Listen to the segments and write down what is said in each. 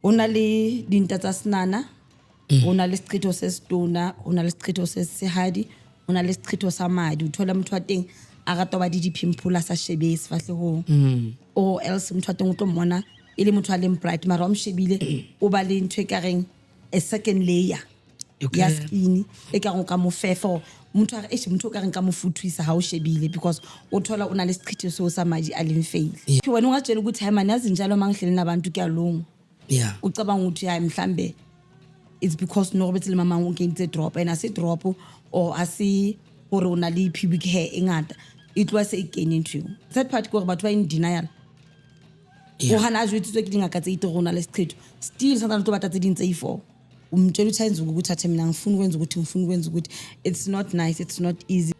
Una le dinta tsa senana, una le seqetho se stona, una le seqetho se sehadi, una le seqetho sa madi. Uthola motho wa teng a rata ba di pimple a sa shebe sefahlehong. O else motho wa teng o tlo mmona e le motho a leng bright mara o mshebile o ba le ntho e ka reng a second layer ya skin e ka go ka mofefo motho a motho o ka reng ka mofuthwisa ha o shebile because o thola una le seqetho so sa madi a leng fail. Wena ungatshela ukuthi hayi manje azinjalo mangihleli nabantu kuyalunga. Yeah. Ucabanga ukuthi hayi mhlambe it's because no betle mama ngentse drop and asi drop or asi gore una le pubic hair engata it was a gain into you. That part gore batho ba in denial. O hana ajwetsitswe ke dingaka tse itorona le seqetho still santsana to batla tse ding tse i4 umtshela ukuthi ayenza ukuthi athe mina ngifuna ukwenza ukuthi it's not nice, it's not easy.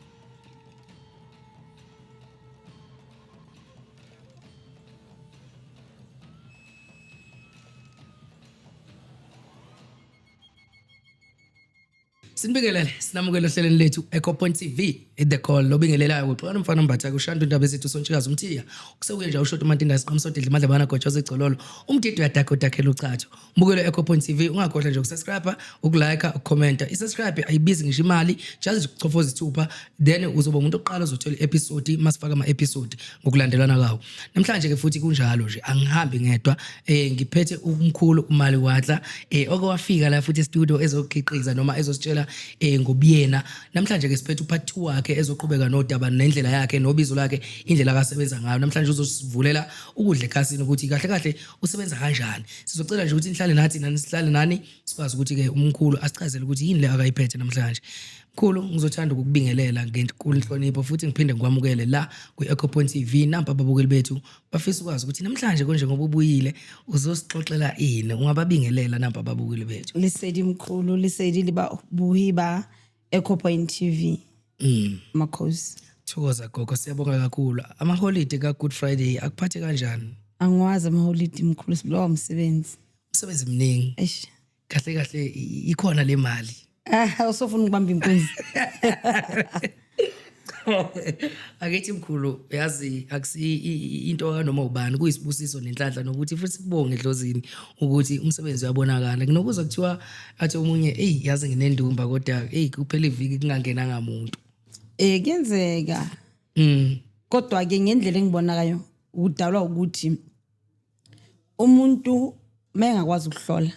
Sinibingelele sinamukela ohlelweni lethu Echo Point TV the call lobingelelayo uxoxa nomfana Mbatha kushanda indaba ezethu Sontsikazi umthiya kusekuye nje ushota uMantindi asiqhamsodidla imadlabana gojoza igcololo umdidi uyadakho dakhela uchacho mbukelo Echo Point TV ungakhohlwa nje ukusubscribe ukulike ucomment isubscribe ayibizi ngisho imali just ukuchofoza isithupha then uzoba umuntu oqala ozothola episode masifaka ama episode ngokulandelana kawo namhlanje ke futhi kunjalo nje angihambi ngedwa ngiphethe umkhulu uMali Wadla okwafika la futhi studio ezokhiqiza noma ezositshela ngobuyena namhlanje ke siphethe upart 2 wakhe ezoqhubeka nodaba nendlela yakhe nobizo lakhe indlela akasebenza ngayo namhlanje uzosivulela ukudla ekhasini ukuthi kahle kahle usebenza kanjani sizocela nje ukuthi nihlale nathi sihlale nani sikwazi ukuthi ke umkhulu asichazele ukuthi yini le akayiphethe namhlanje mkhulu ngizothanda ukubingelela ngenkulu inhlonipho futhi ngiphinde ngikwamukele la ku Echo Point TV nampa ababukeli bethu bafisa ukwazi ukuthi namhlanje konje ngoba ubuyile uzosixoxela ini ungababingelela nampa ababukeli bethu Lisedi mkhulu lisedi liba buhiba Echo Point TV makhosi thokoza gogo siyabonga kakhulu ama holiday ka Good Friday akuphathe kanjani angwazi ama holiday mkhulu silowa umsebenzi mningi eish kahle ikhona le mali usofuna ukubamba inkunzi Akithi mkhulu yazi akusi into noma ubani kuyisibusiso nenhlanhla nokuthi futhi kubonge edlozini ukuthi umsebenzi uyabonakala kunokuza kuthiwa athi omunye yazi nginendumba kodwa kuphela iviki kungangenanga umuntu kuyenzeka kodwa ke ngendlela engibona kayo udalwa ukuthi umuntu mayengakwazi ukuhlola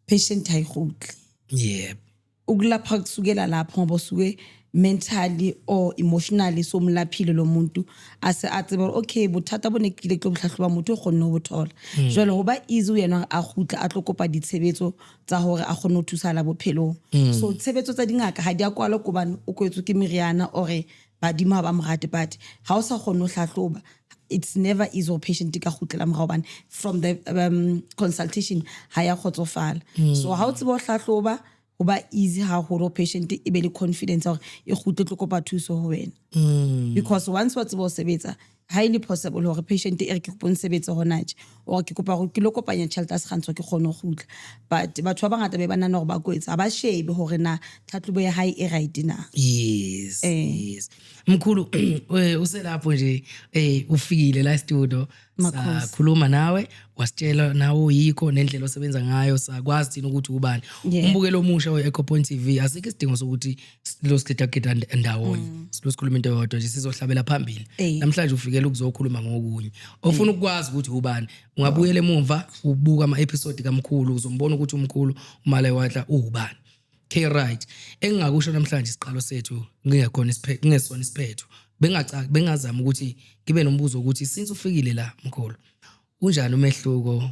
patient hayihudli yebo ukulapha kusukela lapho ngoba usuke mentally or emotionally somlaphile lo muntu ase atsebe okay bothatha bonekile ke bohlahloba motho o kgonne ho bothola jwale hoba easy yena a gutla a tlokopa ditshebetso tsa hore a kgone ho thusa la bophelo so tshebetso tsa dingaka ha di a kwala kobane o kwetswe ke meriana ore badima ba morate but ha o sa kgonne ho hlahloba it's never easy or patient ka gutlela morao from the consultation ha ya khotsofala so ha o tsebe ho hlahloba hoba easy ha holo patient e be le confidence hore e gutle tlokopa thuso ho wena because once wa tsebo sebetsa highly possible hore patient e re ke go sebetsa hona nje o ke kopa go ke lo kopanya tšhelete a se gantso ke kgone go gutla but batho ba bangata be bana no go ba kwetsa ba shebe hore na tlhatlhobo ya hae e right na yes mkhulu uselapho nje ufikile la studio sakhuluma nawe wasitshela nawe yikho nendlela osebenza ngayo sakwazi thina ukuthi ubani umbukelo omusha we Echo Point TV asikho isidingo sokuthi lo sikhetha ndawonye sikhuluma into yodwa nje sizohlabela phambili namhlanje ufikele ukuzokhuluma ngokunye ofuna ukwazi ukuthi ubani ungabuyela emuva ubuka ama episode kamkhulu uzombona ukuthi umkhulu uMali Wadla ubani okay right engingakusho namhlanje isiqalo sethu ngingekhona ngesona isiphetho bengazama ukuthi ngibe nombuzo ukuthi since ufikile la mkhulu unjani umehluko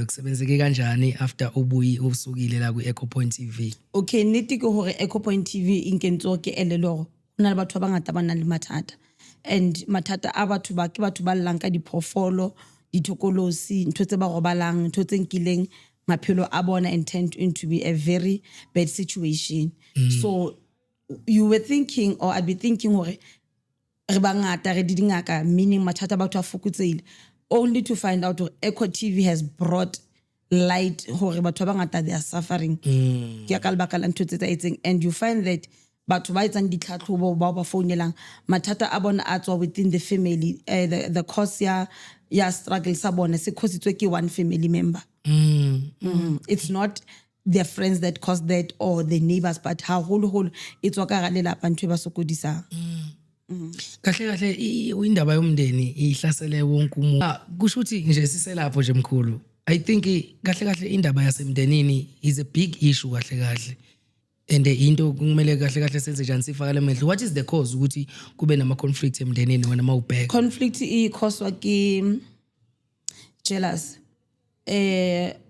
kusebenzeke kanjani after usukile la ku Echo Point TV okay niti ke hore Echo Point TV inkentso ke elelo hona le batho ba bangata ba nang le mathata and mathata a batho ba ke batho ba llang ka diphofolo dithokolosi ntho tse ba robalang ntho tse nkileng maphelo a bona and tend to be a very bad situation so you were thinking or I'd be thinking hore re bangata re dingaka meaning mathata batho a fokutsile only to find out Echo TV has brought light hore batho ba bangata they are suffering ke ka lebaka la ntho tse etseng and you find that batho ba etsang ditlhatlhobo ba phone lang mathata a bona a tswa within the family the cause ya ya struggle sabona sikhositswe ke one family member. It's not their friends that caused that or the neighbors, but haholo it's waka lelapa ntwe ba sokodisa. Kahle indaba yomndeni ihlasele wonke umuntu. Kusho ukuthi nje siselapho nje mkhulu. I think kahle indaba yasemndenini is a big issue kahle. And into kumele kahle senze njani sifakele emehlo. What is the cause ukuthi kube nama conflict emndenini wena mawubheka? Conflict caused ke jealous.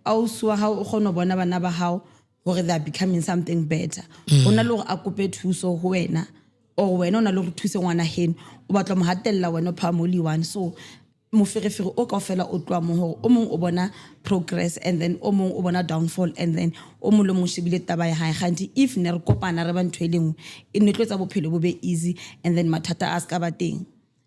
Also how ukhono bona bana ba hao hore they are becoming something better. Ona lo a kope thuso ho wena or wena ona lo thuse ngwana heno o batla mo hatella wena phamoli one. So mo ferefere o kaofela o tloa mo hore o mong o bona progress and then o mong o bona downfall and then o mo lo mo shebile taba ya hae ganti if ne re kopana re ba ntho elengwe e ne tlotsa bophelo bo be easy and then mathata a ska ba teng.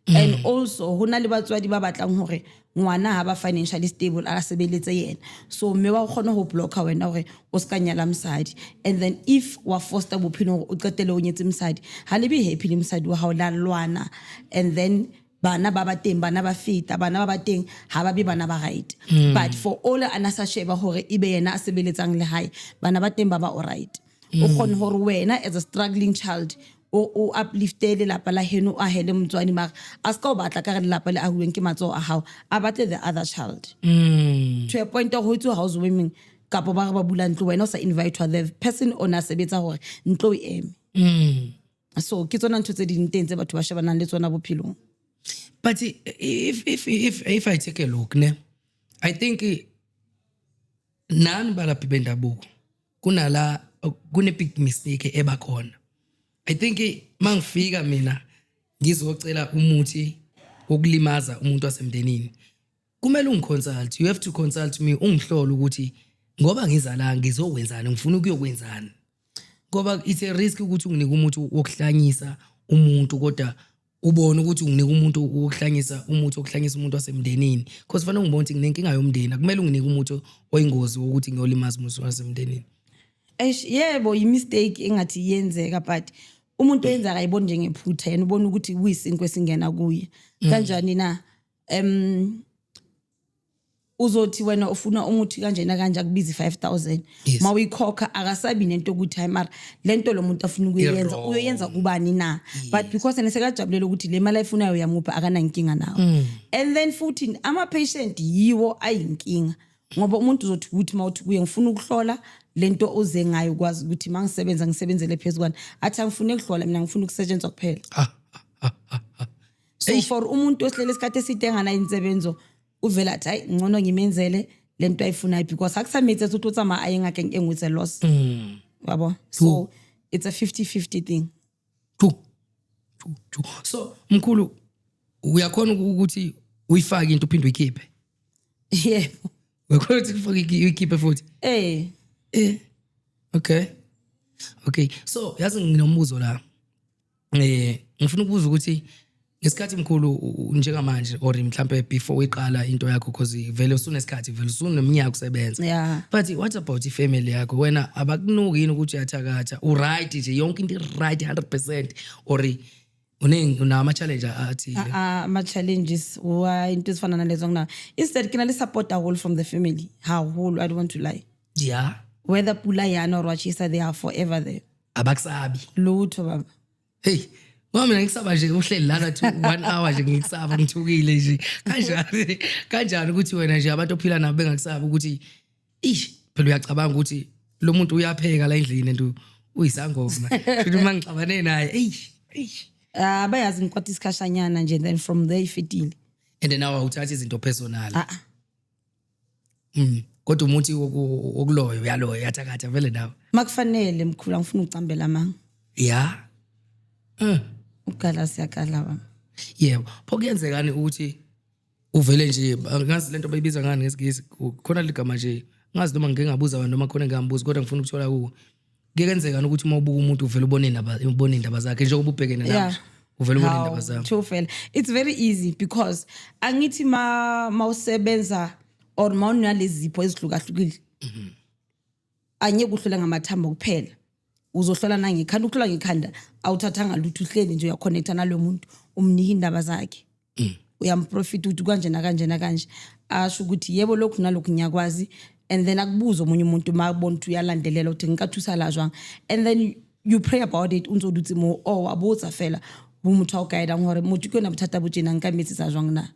And also hona le batswadi ba batlang hore ngwana ha ba financially stable a sebeletse yena, so mme wa khona ho blocka wena hore o ska nyala msadi, and then if wa foster bophelo hore o qetele o nyetse msadi ha le be happy le msadi wa hao la lwana, and then bana ba teng bana ba feta bana ba teng ha ba be bana ba right. But for all ana sa sheba hore ibe yena a sebeletsang le hae bana ba teng ba all right. O khona hore wena as a struggling child o upliftele lapa la heno a hele motswadi mara a ska o batla ka re lapa le a huweng ke matso a hao a batle the other child. To a point of ho itse housewarming kapo ba ba bula ntlo wena o sa invite the person ona sebetsa hore ntlo e eme. So ke tsona ntho tse di nteng tse batho ba shebanang le tsona bophelong. But if I take a look, ne, I think nani balaphi bendabuko kunala kune big mistake eba khona. I think mangifika mina ngizocela umuthi wokulimaza umuntu wasemndenini kumele ungiconsult. You have to consult me ungihlola ukuthi ngoba ngizala ngizokwenzana ngifuna ukuyokwenzana, ngoba it's a risk ukuthi unginike umuthi wokuhlanyisa umuntu kodwa ubone ukuthi unginike umuntu wokuhlanyisa umuthi wokuhlanyisa umuntu wasemndenini, because fanele ngibone ukuthi nginenkinga yomndeni kumele unginike umuthi oyingozi ukuthi ngiyolimaza umuntu wasemndenini. Yebo i mistake engathi yenzeka, but umuntu oyenza akayiboni njengephutha yena ubona ukuthi kuyisinkwe singena kuye kanjani na. Uzothi wena ufuna umuthi kanjena kanje kubiza 5,000 mawuyikhokha akasabi nento ukuthi hayi mara lento lo muntu afuna ukuyenza uyoyenza kubani na. But because enesekajabulele ukuthi le mali ayifunayo yamupha akana inkinga nawo. And then futhi ama patient yiwo ayinkinga, ngoba umuntu uzothi ukuthi mawuthi kuye ngifuna ukuhlola lento oze ngayo kwazi ukuthi mangisebenza ngisebenzele phezukwana athi angifune ukuhlola mina ngifuna ukusetshenzwa kuphela. So for umuntu ohlele isikhathi eside engana insebenzo uvela athi hayi ngcono ngimenzele lento ayifunayo because akusamithe ukuthi utsama ayengake engwithe loss. Yabo, so it's a 50-50 thing. True. So mkhulu uyakhona ukuthi uyifake into uphinde uyikhiphe? Yebo. Uyakhona ukuthi ufake uyikhiphe futhi? Okay, so yazi nginombuzo la. Ngifuna ukubuza ukuthi ngesikhathi mkhulu njengamanje or mhlambe before uyiqala into yakho because vele usunesikhathi vele usuneminyaka ukusebenza. Yeah. But what about ifamily yakho? Wena abakunuki yini ukuthi uyathakatha? Uright nje yonke into right 100% or unama challenge athi? Ama challenges into ezifana nalezo ngina. Instead kina le support all from the family. How whole I don't want to lie. Yeah. Whether pula yana or wachisa they are forever there. Abakusabi. Lutho baba. Hey, mina ngisaba nje uhleli lana 1 hour nje ngisaba ngithukile nje. Kanjani ukuthi wena nje abantu ophila nabo bengakusaba ukuthi phela uyacabanga ukuthi lo muntu uyapheka la endlini and uyisangoma. Futhi uma ngixabane naye bayazi ngikwati isikhashanyana nje then from there ifitile. And then now uthatha izinto personal. Kodwa umuthi wokuloyo uyaloyo yathakatha vele nawe. Makufanele mkhulu ngifuna ucambela manga. Yeah. Ukala siyakala baba. Yebo. Pho kuyenzekani ukuthi uvele nje ngazi lento bayibiza ngani ngesigisi khona ligama nje ngazi noma ngeke ngabuza abantu noma khona ngambuza kodwa ngifuna ukuthola kuwo. Kuyenzekani ukuthi uma ubuka umuntu uvele ubone indaba zakhe njengoba ubhekene nazo uvele ubone indaba zakhe. True. It's very easy because angithi mawusebenza or mawunalezipho ezihlukahlukile. Anye kuhlola ngamathambo kuphela. Uzohlola nangekhanda ukuhlola ngekhanda awuthathanga lutho uhleli nje uyaconnecta nalo muntu umnika indaba zakhe. uyamprofit ukuthi kanje nakanje asho ukuthi yebo lokhu nalokhu ngiyakwazi and then akubuza omunye umuntu makubona ukuthi uyalandelela ukuthi ngikathusa la jwang and then you pray about it unzoduthi mo abotsa fela umuntu awuguide ngore motho ke na bothata botjena nka metsi sa jwang na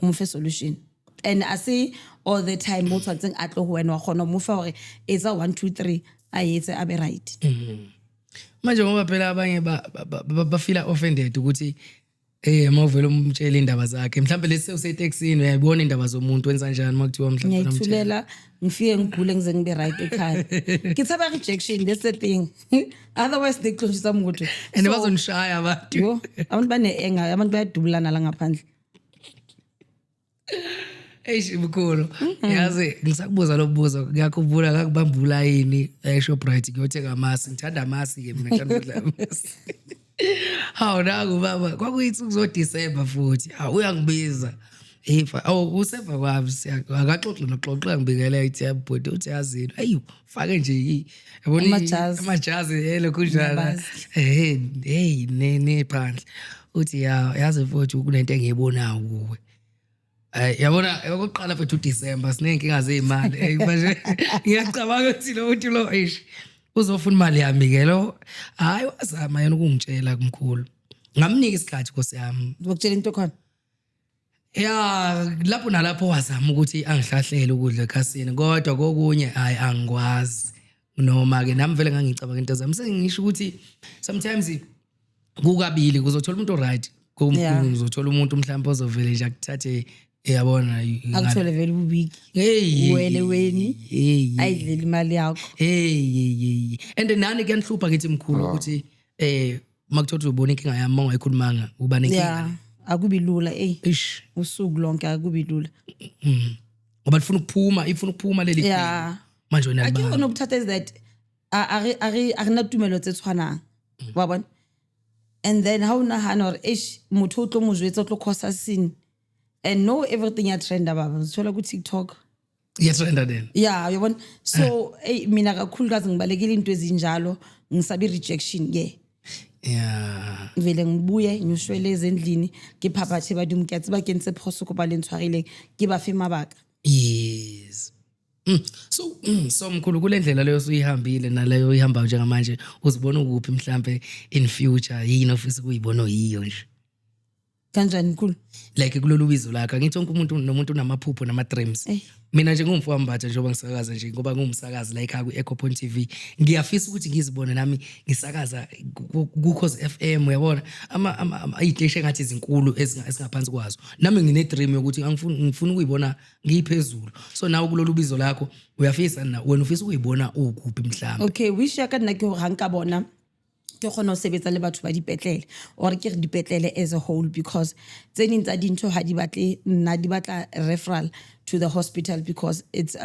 mo fe solution and I say all the time mo tsantseng a tlo ho wena wa khona mo fa hore etsa 1 2 3 ayetse abe right manje ngoba phela abanye ba feel offended ukuthi mawuvela umtshela indaba zakhe mhlawumbe lesi usetaxini uyayibona indaba zomuntu wenza kanjani makuthiwa mhlawumbe ngiyithulela ngifike ngigule ngize ngibe right ekhaya ngithaba rejection that's the thing otherwise they close umuntu and bazonishaya abantu yo abantu bane-enga abantu bayadubulana la ngaphandle Bukhulu yazi ngisakubuza lo buzo ngiyakuvula ngakubambula yini eShoprite ngiyothenga amasi ngithanda amasi ke mina ngithanda ukudla amasi hawu naku baba kwakuyithi kuzodecember futhi uyangibiza useva kwami akaxoxe noxoxa ngibikela ithi yabhodi uthi yazini ayu fake nje yabona amajazi yelo kunjana hey ne phandle uthi yazi futhi kunento engiyibonayo kuwe yabona yokuqala mfethu uDecember sinenkinga zeimali manje ngiyacabanga ukuthi lo uthi lo uzofuna imali yami ke lo hayi wazama yena ukungitshela kumkhulu ngamnika isikhathi Nkosi yami ukutshela into khona lapho nalapho wazama ukuthi angihlahlele ukudla ekhasini kodwa kokunye hayi angikwazi noma ke nami vele ngangicabanga into zami sengisho ukuthi sometimes kukabili kuzothola umuntu right kuzothola umuntu mhlawumbe ozovele nje akuthathe yabona akuthole vele ubiki wele weni ayidlela imali yakho and nani kuyanhlupha ngithi mkhulu ukuthi makuthola ubona inkinga yami mangayikhulumanga uba nenkinga akubi lula usuku lonke akubi lula ngoba ifuna ukuphuma leli manje wena akho nokuthatha is that arinatumelo tse tshwanang wabona and then how na hanor motho o tlo mo jwetsa tlo khosa sin and know everything ya trend baba uthola ku TikTok trend then yabona so mina kakhulukazi ngibalekile into ezinjalo ngisabi rejection vele ngibuye ngishwele ezendlini ngiphaphathe badumkatsi ba kentse phoso ko ba lentshwarile ke ba fe mabaka yes so mkhulu kulendlela leyo usuyihambile naleyo ihamba njengamanje uzibona ukuphi mhlambe in future yini ofisa ukuyibona yiyo nje kanjani mkhulu like kulolu bizo lakho ngithi wonke umuntu nomuntu unamaphupho nama dreams mina nje ngumfowambatha njengoba ngisakaza nje ngoba ngumsakazi la ekhaya ku Echo Point TV ngiyafisa ukuthi ngizibone nami ngisakaza ku Cause FM uyabona ayideshe ngathi izinkulu esingaphansi kwazo nami ngine dream yokuthi ngifuna ukuyibona ngiphezulu so nawe kulolu bizo lakho uyafisa na wena ufisa ukuyibona ukuphi mhlawumbe okay wish ya ka nna ke ho ranka bona ke gona o sebetsa le batho ba dipetlele or ke dipetlele as a whole because tseni tsa dintho ha di batle nna di batla referral to the hospital because it's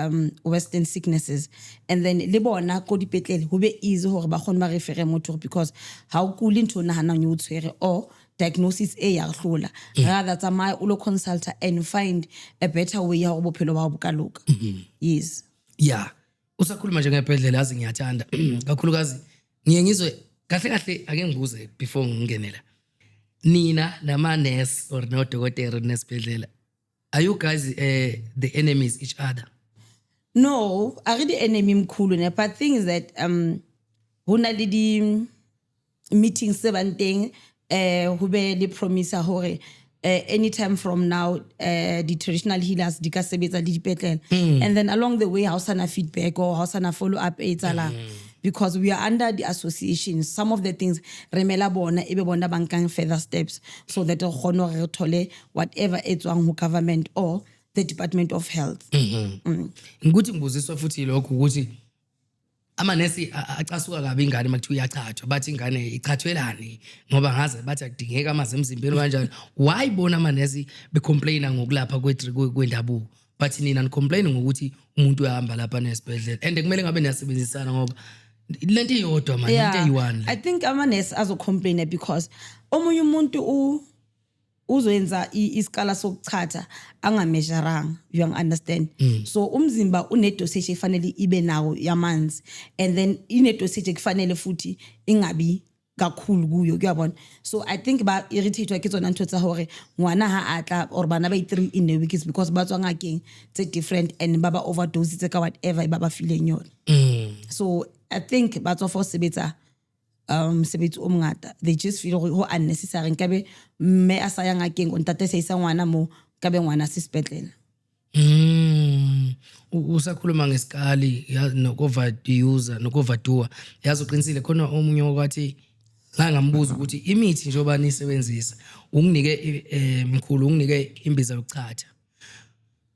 western sicknesses and then le bona ko dipetlele ho be easy hore ba khona ba refere motho because ha o kule ntho na hana nyo tshwere or diagnosis ya hlola rather tsamaya o lo consult and find a better way ya go bophelo ba bokaloka yes usakhuluma nje ngebhedlela azi ngiyathanda kakhulukazi ngiyengizwe kahle ake ngibuze before ngingenela nina nama nurse or no doctor nesibhedlela are you guys the enemies each other no are the enemy mkhulu ne but thing is that hona le di meetings se banteng ho be le promise hore anytime from now the traditional healers di ka sebetsa le dipetlele and then along the way how sana feedback or how sana follow up etsala because we are under the association some of the things remela bona ebe bona bankang further steps so that khono re thole whatever etswang ho government or the Department of Health ngikuthi ngibuziswa futhi lokho ukuthi amanesi acasuka kabi ingane makuthiwa iyachathwa bathi ingane ichathwelani ngoba ngaze bathi akudingeka amazi emzimbeni kanjani why bona amanesi becomplaina ngokulapha kwendabuko but nina nicomplain ngokuthi umuntu uyahamba lapha nesibhedlela and kumele ngabe niyasebenzisana ngoba lento iyodwa manje into eyi1 I think amanesi azocomplain because omunye umuntu uzoyenza iskala sokuchatha angameasuranga you understand so umzimba une dosage efanele ibe nawo yamanzi and then ine dosage kufanele futhi ingabi kakhulu kuyo kuyabona. So I think ba irritate ke tsona ntho tsa hore ngwana ha atla or bana ba 3 in a week is because ba tswa ngakeng tse different and ba overdose tse ka whatever ba feeling yona. So I think ba tswa for sebetsa sebetsi o mongata, they just feel ho unnecessary nkabe mme a sa ya ngakeng o ntate se isa ngwana mo kabe ngwana se sepetlele. Usakhuluma ngesikali nokoverdose nokoverdua yazi uqinisile khona omunye okwathi ngambuza ukuthi imithi njengoba nisebenzisa unginike mkhulu unginike imbiza yokuchatha.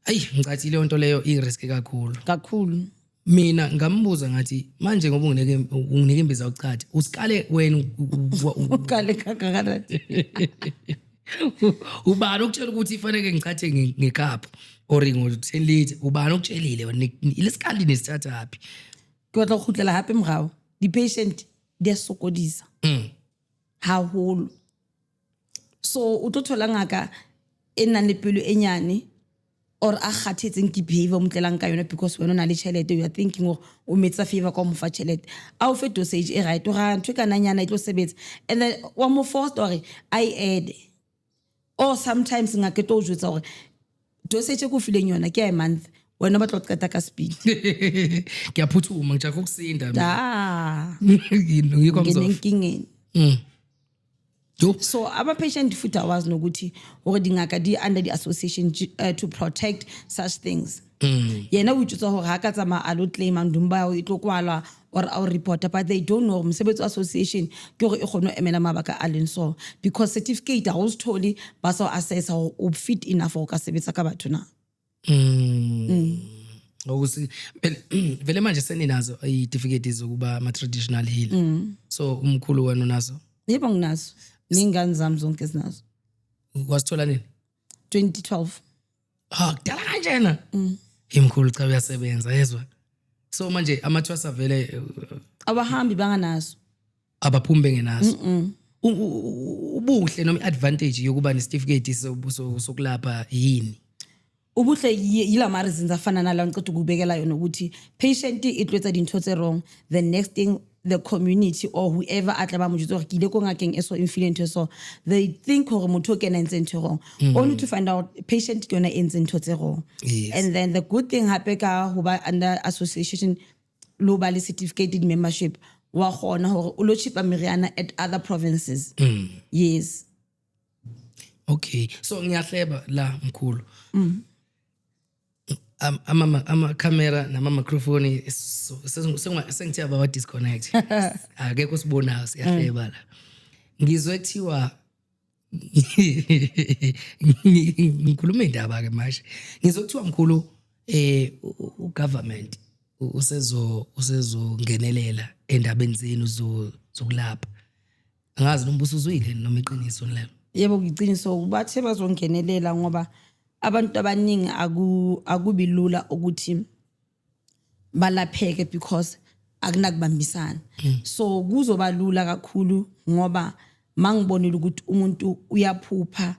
Ayi ngicathi le nto leyo i-risk kakhulu. Mina ngambuza ngathi manje ngoba unginike imbiza yokuchatha usikale wena ukale kakakana ubani ukutshela ukuthi ifanele ngichathe ngekaphu or ngo-10 liter ubani ukutshelile wena ilesikali nesithatha happy ke batla go khutlela hape morao di patient di sokodisa haholo. So o tlo thola ngaka e nang le pelo e nyane or a kgathetseng ke behavior motlelang ka yona because wena o na le tšhelete, you are thinking o metsa favor ka mo fa tšhelete a o fe dosage e right ga ntho ka nanyana e tlo sebetsa and then wa mo forced hore I add or sometimes ngaka to jwetsa hore dosage ko fileng yona ke a month wena ba tlo qeta ka speed ke a phuthuma ngijaka ukusinda ngikho ngingeni. So our patient futhi awazi nokuthi hore dingaka di under the association to protect such things. Yena o itse hore ha ka tsama a lo claim ndumba o itlo kwala or our reporter, but they don't know msebetsi association ke hore e kgone emela mabaka a leng so because certificate ha o sitholi ba so assess how o fit enough for ka sebetsa ka batho na. Ukuthi vele manje seninazo i-certificate zokuba ama-traditional healer. So umkhulu wena unazo? Yebo nginazo. Ningane zami zonke zinazo. Wasithola nini? 2012. Kudala kanjena? Imkhulu cha uyasebenza yezwa. So manje amathwasa vele abahambi banganazo. Abaphumi bengenazo. Ubuhle noma i-advantage yokuba ne-certificate sokulapha yini? Ubuhle yila reasons afana nala ngicela ukubekela yona ukuthi patient itlwetsa dintho tse wrong, the next thing the community or whoever atla ba mojutso ke ile ko ngakeng eso influent so they think hore motho ke na entse ntho wrong only to find out patient ke yona entse ntho tse wrong. And then the good thing hape ka ho ba under association lo ba le certificate membership wa khona hore o lo chipa meriana at other provinces. Yes. Okay, so ngiyahleba la mkhulu. Ama camera nama microphone sengithe aba disconnect akekho sibonayo siyahleba la ngizwe kuthiwa ngikhuluma indaba ke manje ngizwe kuthiwa mkhulu ugovernment usezongenelela endabeni zenu zokulapha angazi nombuso uzwile noma iqiniso lelo. Yebo ngiqiniso bathe bazongenelela ngoba abantu abaningi akubilula ukuthi balapheke because akunakubambisana. So kuzoba lula kakhulu ngoba mangibonile ukuthi umuntu uyaphupha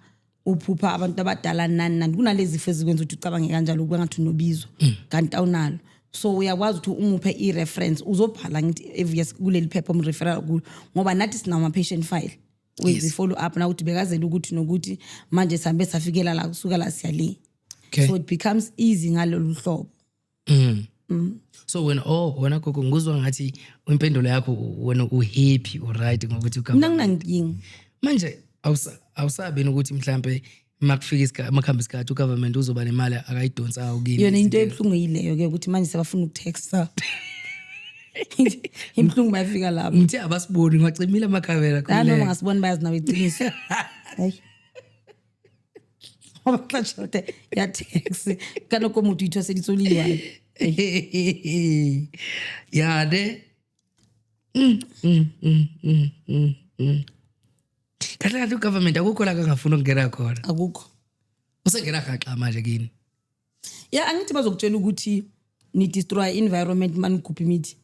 uphupha abantu abadala nani kunalezi zifo ezikwenza ukuthi ucabange kanjalo kube ngathi unobizwa kanti awunalo. So uyakwazi ukuthi umuphe i-reference uzobhala ngithi obvious kuleli phepha umreferral kulo ngoba nathi sina ama patient file we follow up na ukuthi bekazela ukuthi nokuthi manje sihambe safikela la kusuka la siyale. So it becomes easy ngalolu hlobo. So wena gogo ngizwa ngathi impendulo yakho wena uhappy right ngokuthi nginanginkingi manje awusabe ukuthi mhlambe makufika makhamba isikhathi ugovernment uzoba nemali akayidonsa ukini yona into ebhlungu yileyo ke ukuthi manje sebafuna ukutexta imhlungu bayafika lapho ngithe abasiboni ngacimile amakhamera khona noma ngasiboni bayazi nawe iqiniso hayi obaklachote ya taxi kana ko motho itho se ditsoliwa ya de Kanti ugovernment akukho la kangafuna ukungena khona. Akukho. Usengena gaxa manje kini. Ya angithi bazokutshela ukuthi ni destroy environment manikhupha imithi.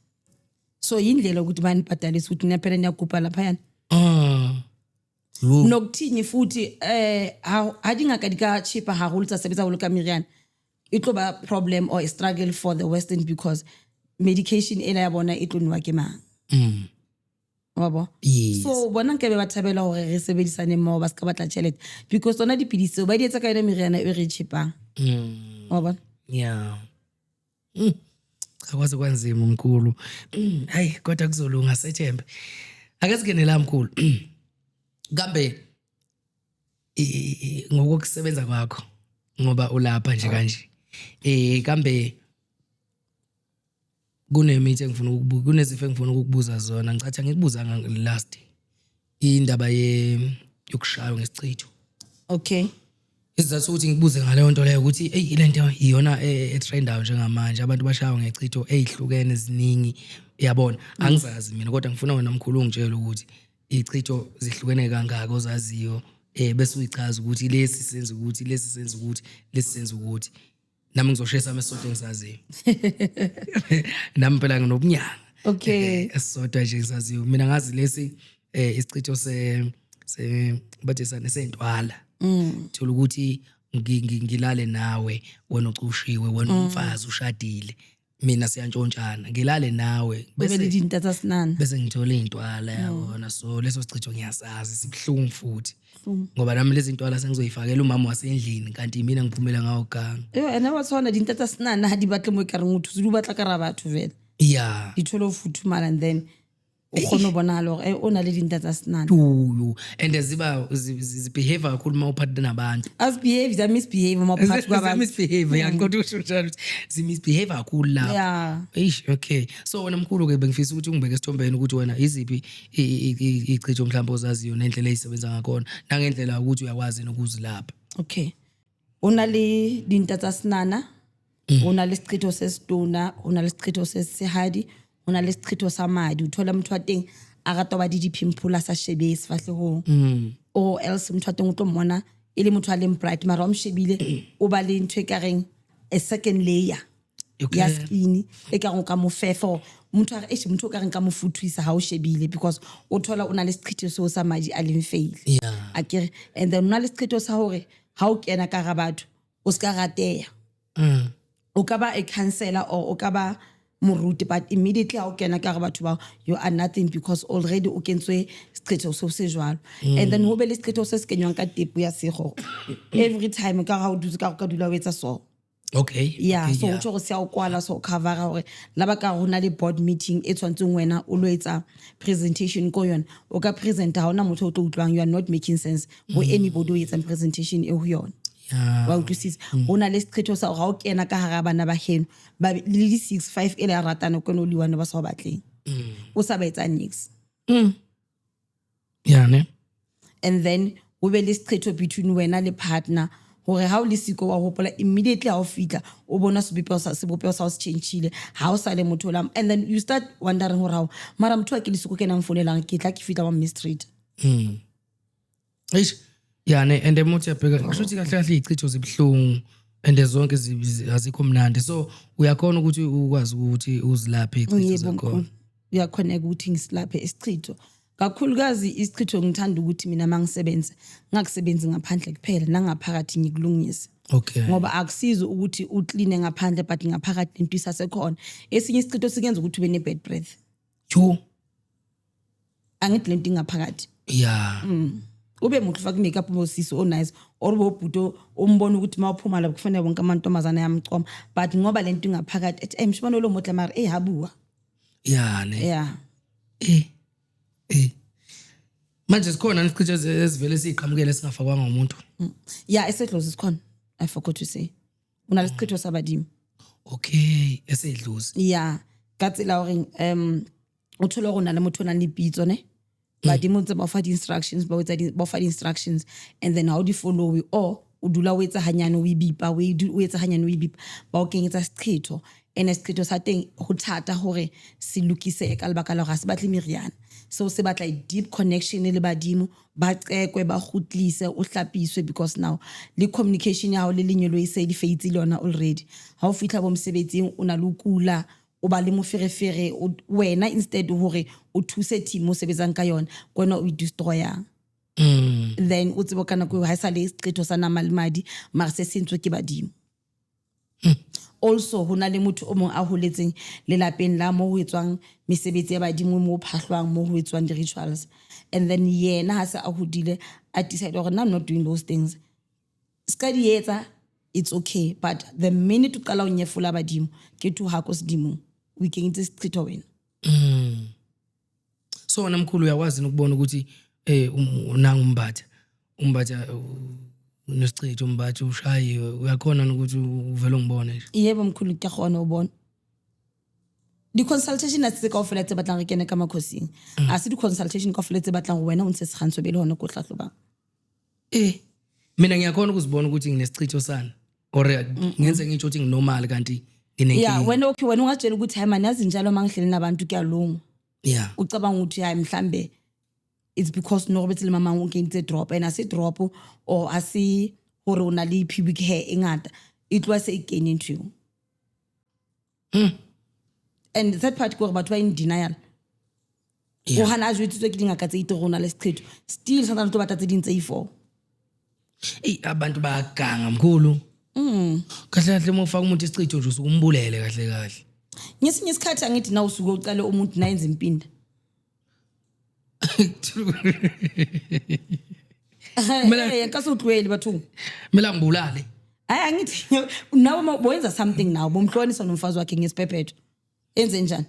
So indlela ukuthi banibhadalise ukuthi niyaphela niyakhupha lapha yana. Nokuthini futhi hadingaka dika cheaper haholo tsa sebetsa ho ka meriana. It tlo ba problem or a struggle for the Western because medication ena ya bona e tlo nwa ke mang. wa bo Yes. so bona nke be ba thabela hore re sebedisane mmoho ba ska batla tšhelete because tsona dipidisi tseo ba di etsa ka yona meriana e re chipang wa bona Yeah. Akwazi kwanzima mkhulu. Hayi kodwa kuzolunga sethembe. Ake singene la mkhulu. Kambe ngokusebenza kwakho ngoba ulapha nje kanje. Kambe kunemithi engifuna ukubuza, kunezifo engifuna ukukubuza zona. Ngicathi ngikubuza last indaba yokushaywa ngesichitho. okay Isizathu ukuthi ngikubuze ngaleyo nto leyo ukuthi le nto iyona etrendayo njengamanje abantu bashaywa ngechitho ezihlukene eziningi uyabona angizazi mina kodwa ngifuna wena mkhulu ungitshela ukuthi ichitho zihlukene kangaka ozaziyo bese uyichaza ukuthi lesi senza ukuthi lesi senza ukuthi lesi senza ukuthi nami ngizoshesa amesonto engisaziyo nami phela nginobunyanga okay esisodwa nje ngisaziyo mina ngazi lesi isichitho bathi sentwala thola ukuthi ngilale nawe wena ucushiwe wena umfazi ushadile mina siyantshontshana ngilale nawe bese le dintatha sinana bese ngithola izintwala yabona so leso sichitho ngiyasazi sibhlungu futhi ngoba nami lezi ntwala sengizoyifakela umama wasendlini kanti mina ngiphumela ngawo ganga ena watsona dintatha sinana ha di batle mo ka reng uthu di batla ka ra batho vele yeah di tholo futhumala and then o khona bona lo o na le dintatha sinana uyu and zibehave kakhulu mawuphatha nabantu as behave that misbehave mawuphatha kwabantu misbehave yangiqonda usho njalo misbehave kakhulu lapha yeah okay so wena mkhulu ke bengifisa ukuthi ungibeke esithombeni ukuthi wena iziphi ichitho mhlawumbe ozaziyo nendlela ezisebenza ngakona nangendlela ukuthi uyakwazi nokuzilapha okay una le dintatha sinana una le sichitho sesitona una le sichitho sesihadi ona le sichitho sa madi uthola motho wa teng a rata ba di dipimphula sa shebe sefahlehong o else motho wa teng o tlo mmona e le motho a leng bright mara o mshebile o ba le ntho e ka reng a second layer ya skin e ka reng ka mofefo motho a re motho o ka reng ka mofuthwisa ha o shebile because o thola ona le sichitho so sa madi a leng fail akere and then ona le sichitho sa hore ha o kena ka ga batho o ska rateya o ka ba a counselor or o ka ba moruti but immediately ha o kena ka ga batho ba you are nothing because already o kentswe sichitho so se jwalo and then ho be le sichitho se se kenyang ka tepu ya sego every time ka ga o dutse ka dula o etsa so okay yeah so o tshoro se a o kwala so cover hore la ba ka rona le board meeting e tshwantseng wena o lo etsa presentation ko yona o ka presenta ha ona motho o tlo utlwang you are not making sense go anybody o etsa presentation e ho yona wa utlwisisa ona le sichitho sa ga o kena ka hara bana ba heno ba le di 65 ele a ratana ko no liwane ba sa batleng o sa ba etsa nix yeah ne and then o be le sichitho between wena le partner hore ha o le siko wa hopola immediately ha o fitla o bona sebopeo sa o se changeile ha o sa le motho la and then you start wondering hore how mara motho a ke le siko ke nang fonelang ke tla ke fitla wa mistreat eish yeah ne and emothi yabheka ngisho ukuthi kahle kahle ichitho zibhlungu and zonke azikho mnandi so uyakhona ukuthi ukwazi ukuthi uzilaphe ichitho zakho uyakhona ukuthi ngisilaphe isichitho kakhulukazi isichitho ngithanda ukuthi mina mangisebenza ngakusebenzi ngaphandle kuphela nangaphakathi ngikulungise okay ngoba akusizo ukuthi uclean ngaphandle but ngaphakathi into isasekhona esinye isichitho sikenza ukuthi ube ne bad breath jo angithi lento ngaphakathi yeah ube muhle ufaka makeup mosisi o nice or bobhuto umbona ukuthi mawuphuma la kufanele bonke amantombazana yamcoma but ngoba lento ngaphakathi ethi emshibano lo mohle mara habuwa yeah ne yeah manje sikhona isichitho esivele siqhamukele singafakwanga umuntu yeah esedlozi sikhona I forgot to say una lesichitho sabadimi okay esedlozi yeah katsela hore uthola rona le motho na le pitso ne badimo tse ba fa di instructions ba fa di instructions and then how do you follow or o dula o etsa hanyane o ibipa o etsa hanyane o ibipa ba o kenyetsa sichitho and sichitho sa teng ho thata hore se lokise ka lebaka la ga se batle meriana so se batla deep connection le badimo ba cekwe ba khutlise o hlapiswe because now le communication ya ho le lenyelo e se di feitsi lona already ha o fitla bo msebetsing o na le kula o ba le moferefere wena instead hore o thuse team o sebetsang ka yona kona o destroyer then o tsebo kana go ha sa le sichitho sa nama le madi mara se sentswe ke badimo also ho na le motho o mong a holetseng lelapeng la mo ho etswang mesebetsi ya badimo mo phahlwang mo ho etswang di-rituals, and then yena ha se a hodile a decide hore I'm not doing those things. Ska di etsa, it's okay, but the minute o qala ho nyefola badimo ke tu ha ko sedimo we can into street wena. So wena mkhulu uyakwazi ukubona ukuthi nanga umbatha nesicithi umbatha ushayiwe uyakhona ukuthi uvele ngibone nje. Yebo mkhulu ke khona ubona. Di-consultation atse ka ofela tse batlang re kene ka makhosing. A se di-consultation ka ofela tse batlang go wena o ntse sekgantso be le hona ko hlahlobang. Mina ngiyakhona ukuzibona ukuthi nginesicithi sana or ngenze ngitsho ukuthi nginormal kanti nginenkinga. Yeah, wena okay wena ungatshela ukuthi hayi manje yazi njalo mangihleli nabantu kuyalunga. Yeah. Ucabanga ukuthi hayi mhlambe it's because no betle mama ngentse drop and asi drop or asi hore una le pubic hair engata it was again into you. And that part go batho ba in denial. O hana a jwetsitswe ke dingaka tse itorona le seqhetho still sometimes to batla tse ding tse i4. Abantu bayaganga mkhulu. Kahle kahle mofaka umuntu isichitho nje ukumbulele kahle kahle. Ngesinye isikhathi angithi na usuke uqale umuntu nayenza impinda. Mina yakasuhlweli bathu. Mina ngibulale. Hayi angithi nawe boyenza something now bomhlonisa nomfazi wakhe ngesipephetho. Enze njani?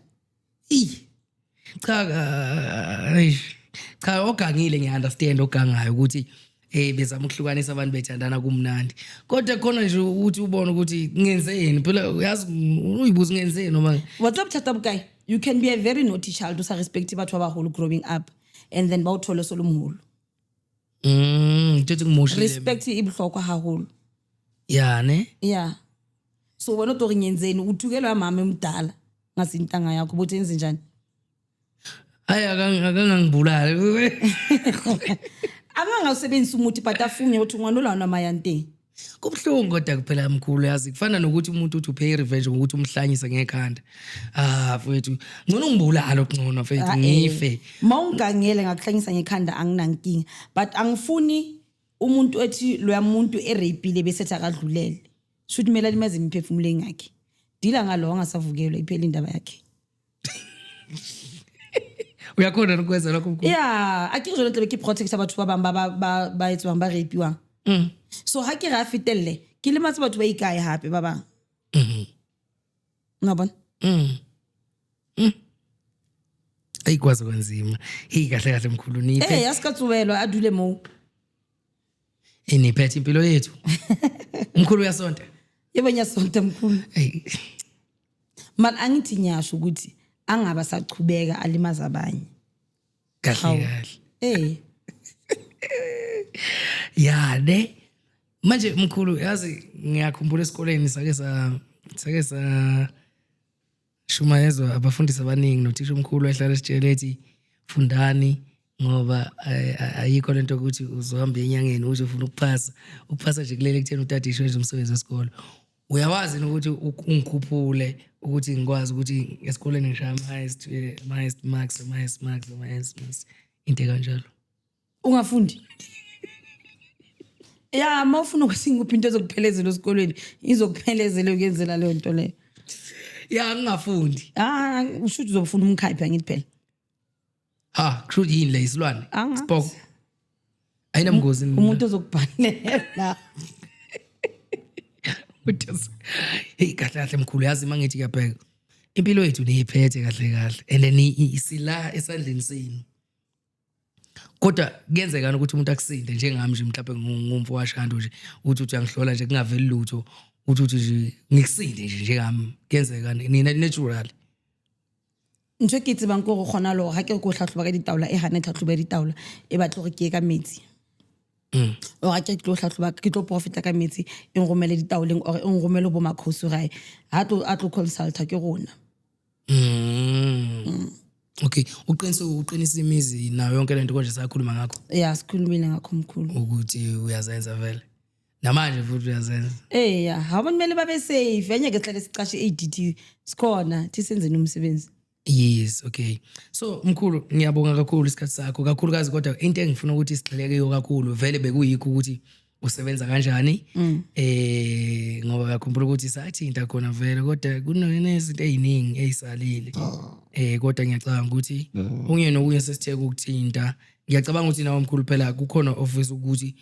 Cha ogangile ngiunderstand ogangayo ukuthi bezama ukuhlukanisa abantu bethandana kumnandi. Kodwa khona nje ukuthi ubone ukuthi ngenzeni phela uyazi uyibuza ngenzeni noma what's up tata bukai you can be a very naughty child usa respect batho abaholo growing up and then bawuthole solomholo. Ngithi ngimoshile. Respect ibhlokwa haholo. Yeah ne? Yeah. So wena uthi ngenzeni uthukelwa mama emdala ngasintanga yakho bothi enze njani? Hayi akangangibulala. Abangasebenzisa umuthi but afunye ukuthi ngwanolana namayante. Kubhlungu kodwa kuphela mkhulu yazi kufana nokuthi umuntu uthi upay revenge ukuthi umhlanyisa ngekhanda. Mfowethu ngcono ngibulala okungcono mfowethu ngife. Mawungangele ngakuhlanyisa ngekhanda anginankinga but angifuni umuntu ethi lo yamuntu erapile bese akadlulele. Should mela limaze imphefumulo ngakhe. Dila ngalo angasavukelwa iphela indaba yakhe. Uyakhona ukwenza lokho mkhulu? Yeah, akizolo tle ke protect batho ba bang ba etswang ba rapiwang. So ha ke ra fitelle ke le matse batho ba ikae hape ba bang. Ngabona? Ayikwazi kwenzima. Kahle kahle mkhulu niphe. Yasikatsuwelwa adule mo. Niphethe impilo yethu. Mkhulu uyasonta. Yebo nyasonta mkhulu. Man angithi nyasho ukuthi angaba sachubeka alimaza abanye. Kahle kahle. Ya ne manje mkhulu yazi ngiyakhumbula esikoleni sake sa shumayezwa abafundisi abaningi nothisha omkhulu ehlala esitshele ethi fundani ngoba ayikho lento ukuthi uzohamba enyangeni uze ufuna ukuphasa nje kulele kuthena utadisho nje umsebenzi wesikole. Uyawazi ukuthi ungikhuphule ukuthi ngikwazi ukuthi esikoleni ngishaya highest marks into kanjalo. Ungafundi? Ya mawufuna ukuthi ngiphi into ezokuphelezela esikoleni izokuphelezela ukuyenzela leyo nto leyo. Ya ngingafundi. Ushuthi uzofuna umkhayiphi angithi phela. Kusho yini le isilwane? Spoko. Ayinamngozi umuntu ozokubhalela. Kahle kahle mkhulu yazi mangithi kuyabheka. Impilo yethu niyiphethe kahle kahle and then isila esandleni senu. Kodwa kuyenzekana ukuthi umuntu akusinde njengami nje mhlawumbe ngumfowashando nje uthi uyangihlola nje kungaveli lutho uthi nje ngikusinde nje njengami kuyenzekana nina natural. Ntse ke tsebang go gona lo ha ke go hlahloba ka ditaola e hana tlhatlhoba ditaola e batlo re ke ka metsi. O ga ke tlo hlahloba ke tlo profita ka metsi e ngomele ditaoleng or e ngomele bo makhosi gae ha tlo consulta ke rona. Okay, uqinisa imizi nayo yonke lento konje sakhuluma ngakho. Yeah, sikhulumile ngakho mkhulu. Ukuthi uyazenza vele. Namanje futhi uyazenza. Ha bonimele babe safe. Anyeke hlale sicashe ADT sikhona thi senzeni umsebenzi. Yes, okay. So mkhulu ngiyabonga kakhulu isikhathi sakho kakhulukazi kodwa into engifuna ukuthi sigxileke yo kakhulu vele bekuyikho ukuthi usebenza kanjani ngoba uyakhumbula ukuthi sathinta khona vele kodwa kunezinto eziningi ezisalile kodwa ngiyacabanga ukuthi unye nokunye sesitheke ukuthinta ngiyacabanga ukuthi nawe mkhulu phela kukhona office ukuthi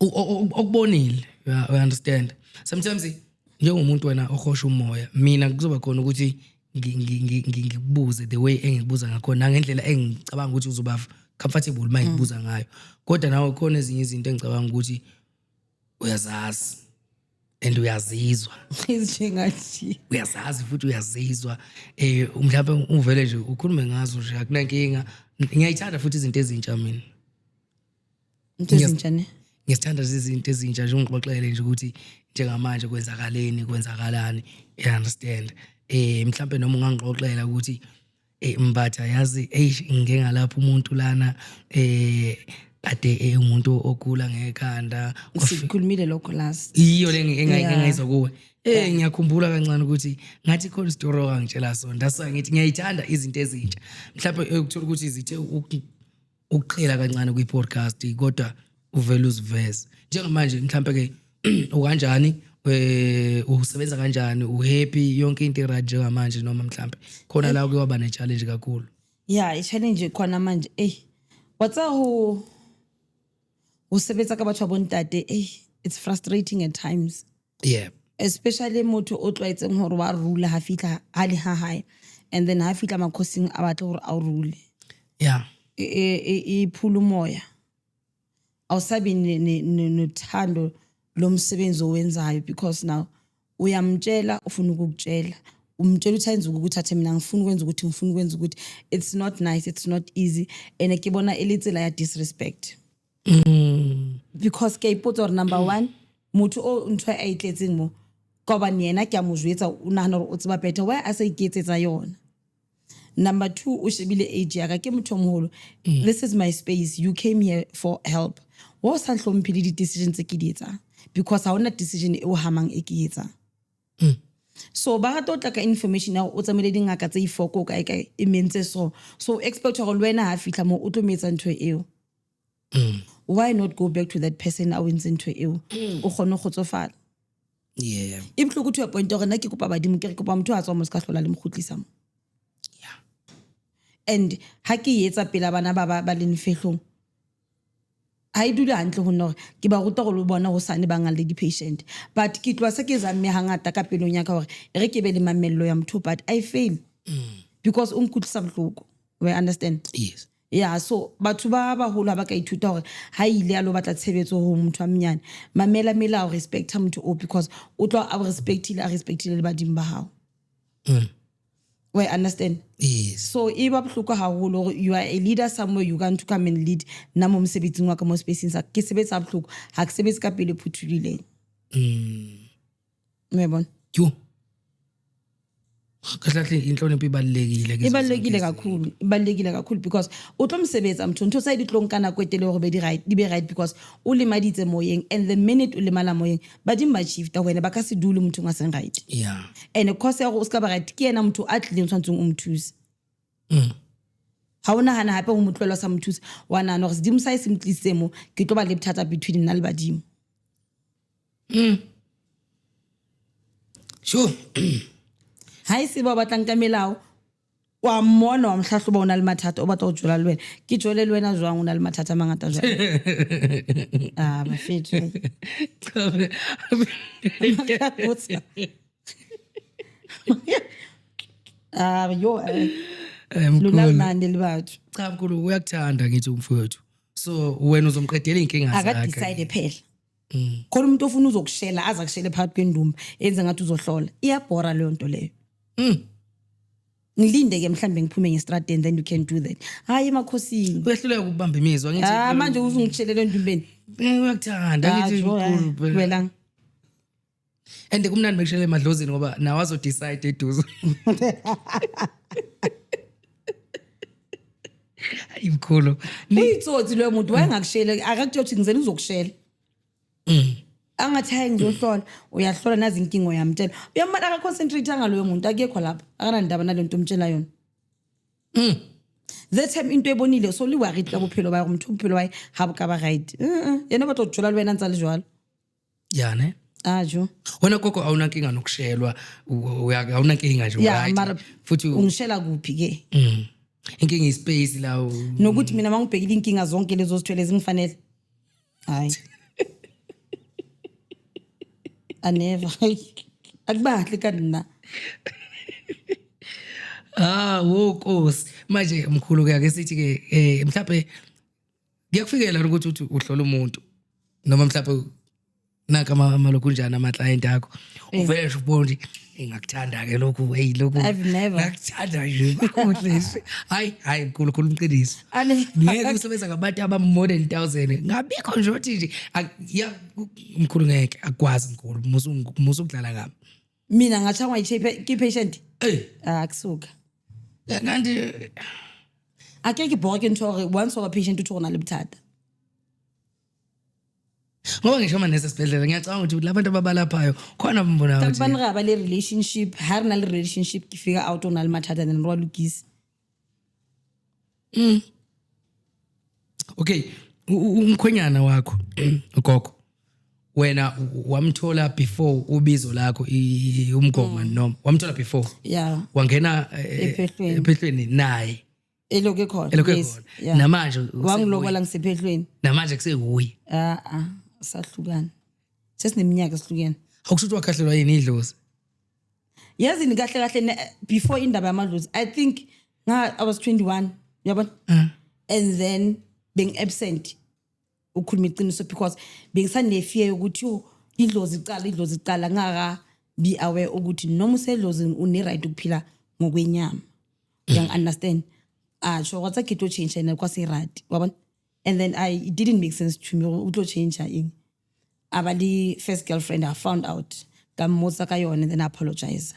okubonile you understand sometimes njengomuntu wena ohosha umoya mina kuzoba khona ukuthi ngikubuze the way engikubuza ngakhona ngendlela engicabanga ukuthi uzoba comfortable mayikubuza ngayo kodwa nawe khona ezinye izinto engicabanga ukuthi uyazazi and uyazizwa izingathi uyazazi futhi uyazizwa mhlawumbe uvele nje ukhulume ngazo nje akunankinga ngiyayithanda futhi izinto ezintsha mina into ezintsha ne ngiyithanda izinto ezintsha nje ungixoxele nje ukuthi njengamanje kwenzakalani you understand mhlawumbe noma ungangixoxela ukuthi mbatha yazi ngeke ngalapha umuntu lana ade umuntu ogula ngekhanda usikhulumile lokho last iyo le engayizwa kuwe ngiyakhumbula kancane ukuthi ngathi khona story ongitshela sona ndasa ngithi ngiyayithanda izinto ezintsha mhlawumbe ukuthola ukuthi izithe ukuqhela kancane kwi podcast kodwa uvela uziveze njengamanje mhlawumbe ke ukanjani usebenza kanjani uhappy yonke into right njengamanje noma mhlawumbe khona la kuyoba ne challenge kakhulu i challenge khona manje watsa ho usebenza ka batho ba bontate it's frustrating at times especially motho o tlwaetseng hore wa rule ha fitla ha le ha hae and then ha fitla makhosing a batla hore a rule iphula umoya awusabi nothando lomsebenzi owenzayo because now uyamtshela ufuna ukukutshela umtshela uthenza ukuthatha mina ngifuna ukwenza ukuthi it's not nice, it's not easy and ekibona elitsela ya disrespect because ke ipotsa number 1 motho o ntwa a itletseng mo koba yena ke a mo jwetsa o nahana hore o tseba better why a sa iketsetsa yona. Number 2 o shebile age ya ka ke motho moholo this is my space, you came here for help wo sa hlomphile di decisions ke di etsa because ha ona decision e o hamang e ke etsa so ba ga totla ka information ya o tsamele dingaka tse ifoko ka e mentse so expect go lwena ha fitla mo o tlo metsa ntho eo why not go back to that person a wins into eo o gone go tsofala e btloko to a point gore na ke kopa badimo ke re kopa motho a tswa mo se ka hlola le mkhutlisa mo and ha ke etsa pela bana ba le nfehlong ha e dula hantle ho nna ke ba ruta go lo bona go sane ba ngale di patient but ke tlwa se ke zamme hangata ka pelong ya ka hore re ke be le mamello ya motho but I fail because unkhutlisa bohloko we understand yes so batho ba holo ba ka ithuta hore ha ile a lo batla tshebetso ho motho a mnyane mamela melao respect motho o because o tlo a respectile le badimo ba hao we understand yes so iba bohloko haholo hore you are a leader somewhere you want to come and lead na mo mosebetsing wa ka mo spacing sa ke sebetsa bohloko ha ke sebetsa ka pele phuthulile me bon yo kahle inhlonipho ibalekile kakhulu because o tlo msebetsa motho ntho tsa di tlonkana kwetele hore di be right because o lemaditse moyeng and the minute o lemala moyeng ba di ma shifta wena ba ka se dule motho nga seng right and cause ya go ska ba right ke yena motho a tlileng tshwantseng o mthuse ha ona hana hape ho motlwela sa mthuse wa nana gore sedimo sa se mtlise mo ke tlo ba le bothata between nna le badimo sure ha ise ba batlang ka melao wa mmona wa mhlahloba ona le mathata o batla go jola le wena ke jole le wena jwang ona le mathata mangata jwang ba fetwe yo lula manje le batho cha mkhulu uyakuthanda ngithi umfowethu so wena uzomqedela inkinga zakhe aka decide phela khona umuntu ofuna uzokushela aza kushele phakathi kwendumba enze ngathi uzohlola iyabhora leyo nto leyo ngilinde ke mhlambe ngiphume ngestrate and then you can do that hayi emakhosini uyahluleka ukubamba imizwa ngithi manje uzungitshelele endumbeni uyakuthanda ngithi mkhulu wela and kumnandi bekushele emadlozini ngoba nawe azo decide eduzo imkhulu uyitsotsi lo muntu wayengakushele akakuthi ngizela uzokushela angathi hayi ngizohlola uyahlola nazi inkingo yamtshela uyamala aka concentrate ngaloyo muntu akekho lapha akanandaba nalento umtshela yona that time into ebonile so le worried ka bophelo ba go motho bophelo ba ha bo ka ba right yena ba tlo tjola le wena ntsa le jwalo ya ne ajo wena koko awuna nkinga nokushelwa awuna nkinga nje right mara futhi ungishela kuphi ke inkinga ispace la nokuthi mina mangibhekile inkinga zonke lezo zithwele zingifanele hayi aneva akubahle kanina wokosi manje mkhulu ke ake sithi ke mhlawumbe kuyakufikela ukuthi uthi uhlola umuntu noma mhlawumbe naka malokhu njani ama client akho uvele nje ubone ukuthi ngakuthanda ke lokhu lokhu I've never ngakuthanda nje bakuhle hayi mkhulu umqiniso ngeke usebenza ngabantu aba more than 1000 ngabikho nje uthi nje ya mkhulu ngeke akwazi mkhulu musu ukudlala ngami mina ngathangwa yi patient akusuka kanti akeke bhonke ntore once wa patient uthi ona lebuthatha ngoba ngisho manje esibhedlela ngiyacabanga ukuthi labantu ababalaphayo khona mbona ukuthi kanti banqaba le relationship har na le relationship ke fika out ona le mathatha then rwa lukisi okay umkhwenyana wakho ugogo wena wamthola before ubizo lakho umgoma noma wamthola before yeah wangena ephehlweni naye eloke khona yes namanje wangilobola ngisephehlweni namanje kusekuyi sahlukana sesineminyaka sihlukene awukusho wakhahlelwa yini idlozi yazi ni kahle before indaba yamadlozi I think I was 21 yabona and then being absent ukhuluma iqiniso because bengisane fear ukuthi idlozi icala ngaka be aware ukuthi noma usedlozi une right ukuphila ngokwenyama you understand so what's a kito change and kwase right wabona and then it didn't make sense to me uto change abali first girlfriend I found out kamotsa ka yona and then I apologize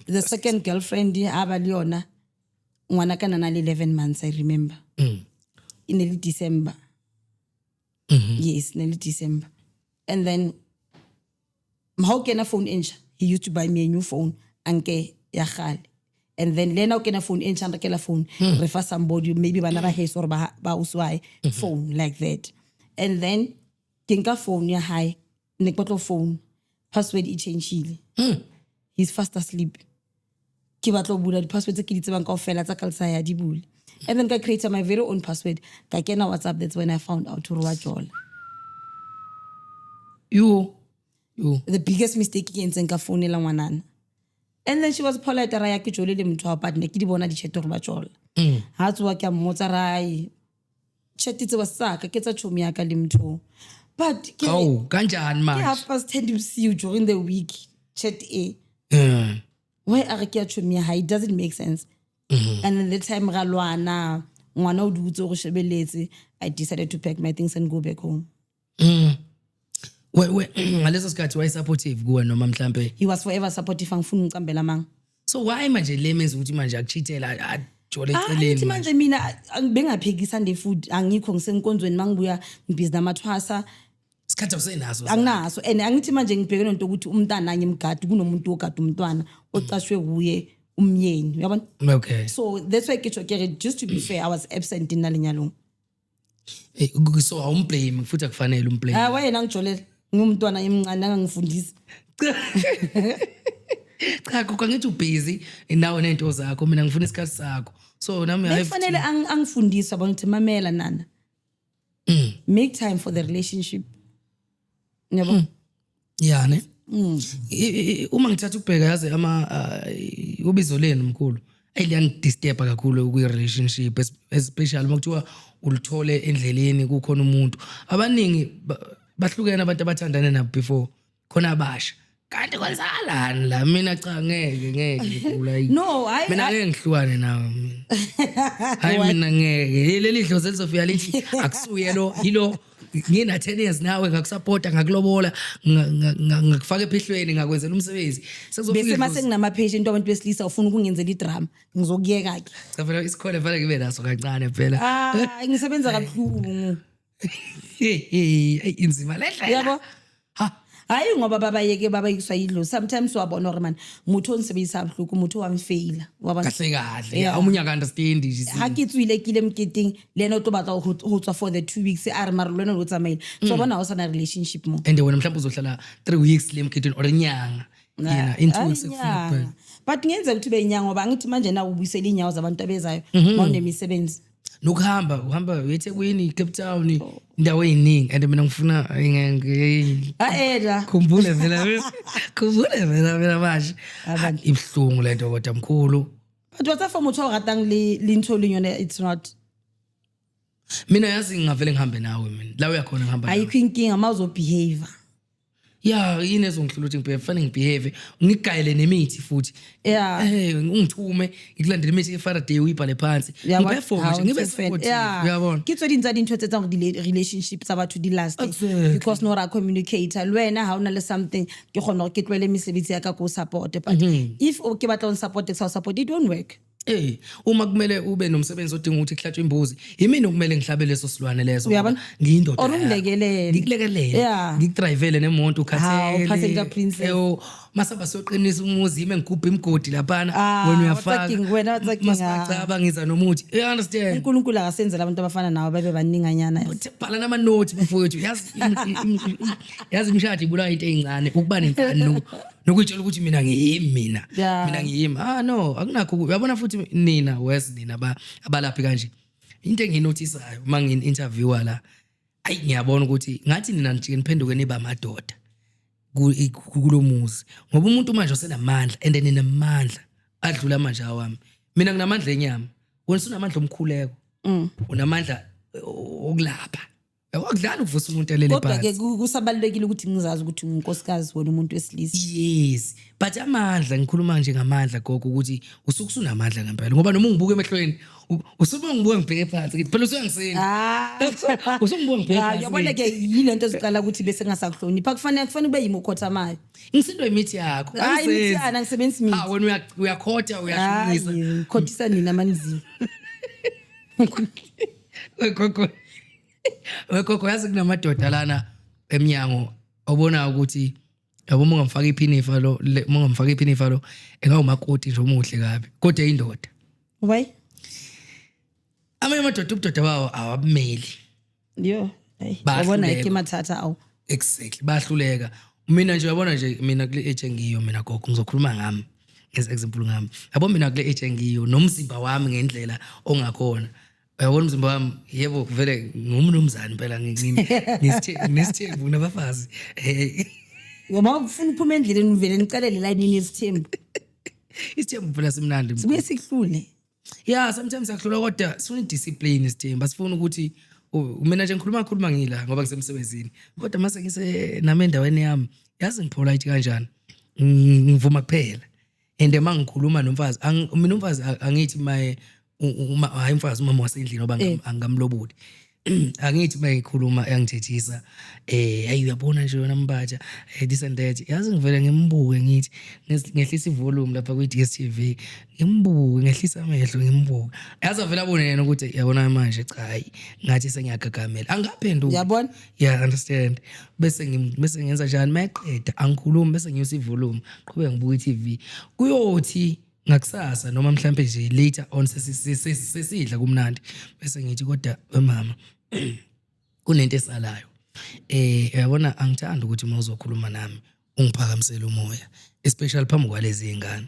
the second girlfriend abali yona ngwana kana na 11 months I remember in early December yes in early December and then how can a phone insha he used to buy me a new phone anke ya khale and then lena o kena phone entsha rekela phone refer somebody maybe bana ba heso or ba uswaye phone like that and then kenka phone ya high ne kpotlo phone password I changeile he's fast asleep ke batlo bula di password tse ke di tsebang kaofela tsa kalsa ya di bula and then I created my very own password ka kena WhatsApp that's when I found out to wa jola you the biggest mistake ke entseng ka phone la ngwanana. And then she was polite ra ya ke jolele motho wa partner ke di bona di chat gore ba jola ha tswa ke mmotsa rai chat tse ba saka ke tsa chomi ya ka le motho but kanjani manje 10:30 bosiu during the week chat why are ke chomi ya it doesn't make sense and then the time ga lwana ngwana o dutse go shebeletse I decided to pack my things and go back home ngaleso sikhathi waye supportive kuwe noma mhlambe he was forever supportive angifuni ngicambela manga so why manje lemens ukuthi manje akuchithela ajole eceleni manje mina bengapheki Sunday food angikho ngisenkonzweni mangibuya ngibhizi namathwasa isikhathi usenaso anginaso and angithi manje ngibhekene nento ukuthi umntana ngimgadi kunomuntu ogada umntwana ocashwe kuye umyeni uyabona okay so that's why ke just to be fair I was absent in nalenyalo so awumblame futhi akufanele umblame wayena ngijolela ngumntwana emncane angangifundisa cha kokho ngithi ubusy nawe nento zakho mina ngifuna isikhathi sakho so nami kufanele angifundisa bona ukuthi mamela nana make time for the relationship yabo ne uma ngithatha ukubheka yazi ubizo lenu mkhulu ayiliyangidisturb kakhulu ku relationship especially makuthiwa ulithole endleleni kukhona umuntu abaningi bahlukene abantu abathandana nabo before khona abasha kanti kwenzakalani la mina cha ngeke ngula no mina ngeke ngihlukane nawe hayi mina ngeke leli dlozi elizofika lithi akusuye lo yilo ngina 10 years nawe ngakusupporta ngakulobola ngakufaka ephehlweni ngakwenzela umsebenzi sekuzofika bese mase nginama patient abantu besilisa ufuna ukungenzela idrama ngizokuyeka ke cha phela isikhole fanele ngibe naso kancane phela ngisebenza kabuhlungu hey inzima le ndlela yabo hayi ngoba babayeke babayiswa yidlo sometimes wabona hore man motho o nsebedisa bohloko motho wa mfaila wa bona kahle kahle omunye aka understand ha ke tswile kile mketing le ena o tlo batla ho tswa for the 2 weeks a re mara lona lo tsamaile so bona ho sana relationship mo and wena mhlawumbe uzohlala 3 weeks le mkitini or inyanga yena in 2 weeks ufuna but ngenze ukuthi beyinyanga ngoba ngithi manje na ubuyisela inyawo zabantu abezayo mawunemisebenzi nokuhamba uhamba eThekwini Cape Town indawo eziningi and mina ngifuna eda khumbule vela manje ibhlungu lento kodwa mkhulu but what's for motho o ratang le ntho le yona it's not mina yazi ngavele ngihambe nawe mina la uyakhona ngihamba nawe ayikho inkinga mawuzo behave yeah inezo ngihlula ukuthi ngibehave ngibehave ngigayele nemithi futhi ungithume ngikulandele imithi eFaraday uyibhale phansi ngiperform nje ngibe supportive uyabona ke tswedi ntsa dintho tsetsa di relationships tsa batho di last because no ra communicator lwena ha una le something ke khona ke tlwele mesebetsi ya ka go support but if o ke batla on support it don't work uma kumele ube nomsebenzi odinga ukuthi kuhlatshwe imbuzi yimi nokumele ngihlabe leso silwane leso ngiyindoda ngikulekelele ngikudrivele nemonto ukhathele passenger princess masaba soqinisa umuzi yimi ngigubha imgodi laphana wena uyafaka masicaba ngiza nomuthi you understand uNkulunkulu akasenzela abantu abafana nawe babe baninganyana bhala nama notes bafowethu yazi imshadi ibula into ezincane ukuba nenkani nokutshela ukuthi mina ngiyimi no akunakho uyabona futhi nina nina abalaphi kanje into enginotisayo mangini interviewer la ayi ngiyabona ukuthi ngathi nina nje niphenduke niba amadoda kulomuzi ngoba umuntu manje osenamandla and ninamandla adlula manje awami mina nginamandla enyama wena unamandla omkhuleko unamandla okulapha akudlala ukuvusa umuntu elele phansi kodwa ke kusabalekile ukuthi ngizazi ukuthi unkosikazi wena umuntu wesilisa yes but amandla ngikhuluma nje ngamandla gogo ukuthi usukunamandla ngempela ngoba noma ungibuka emehlweni usuba ngibuka ngibheke phansi ngithi phela usuyangisini usungibuka ngibheke phansi yabona ke yilento eziqala ukuthi bese ngasakuhlonipha kufanele ube yimukhothamayo ngisindo imithi yakho hayi imithi yana ngisebenza imithi wena uyakhotha uyashisa khothisa nina manzi Wekho yazi kunamadoda lana eminyango obona ukuthi yabo ungamfaka iphinifa lo ungamfaka iphinifa lo engawumakoti nje omuhle kabi kodwa indoda why amadoda ubudoda bawo awabumeli yabona ke mathatha awu exactly bahluleka mina nje uyabona nje mina kule age ngiyo mina gogo ngizokhuluma ngami example ngami yabo mina kule age ngiyo nomzimba wami ngendlela ongakhona uyabona umzimba wami yebo vele ngumnumzane phela ngisithembu nabafazi ngoba ufuna uphuma endleleni uvele nicalele la nini isithembu isithembu phela simnandi sibuye sihlule sometimes akuhlula kodwa sifuna discipline isithembu asifuna ukuthi mina nje ngikhuluma ngila ngoba ngisemsebenzini kodwa mase ngise nami endaweni yami yazi ngipolite kanjani ngivuma kuphela and mangikhuluma nomfazi mina umfazi angithi hayi mfazi umama wasendlini ngoba angamlobodi angithi mayikhuluma yangithethisa hayi uyabona nje wena mbatsha this and that yazi ngivele ngimbuke ngithi ngehlisa ivolume lapha ku DStv ngimbuke ngehlisa amehlo ngimbuke yazi avela abone yena ukuthi yabona manje cha hayi ngathi sengiyagagamela angaphenduka yabona understand bese ngenza njani mayeqeda angikhulumi bese ngiyusa ivolume qhubeka ngibuka iTV kuyothi ngakusasa noma mhlambe nje later on sesidla kumnandi bese ngithi kodwa mama kunento esalayo uyabona angithanda ukuthi mawuzokhuluma nami ungiphakamisele umoya especially phambi kwalezi zingane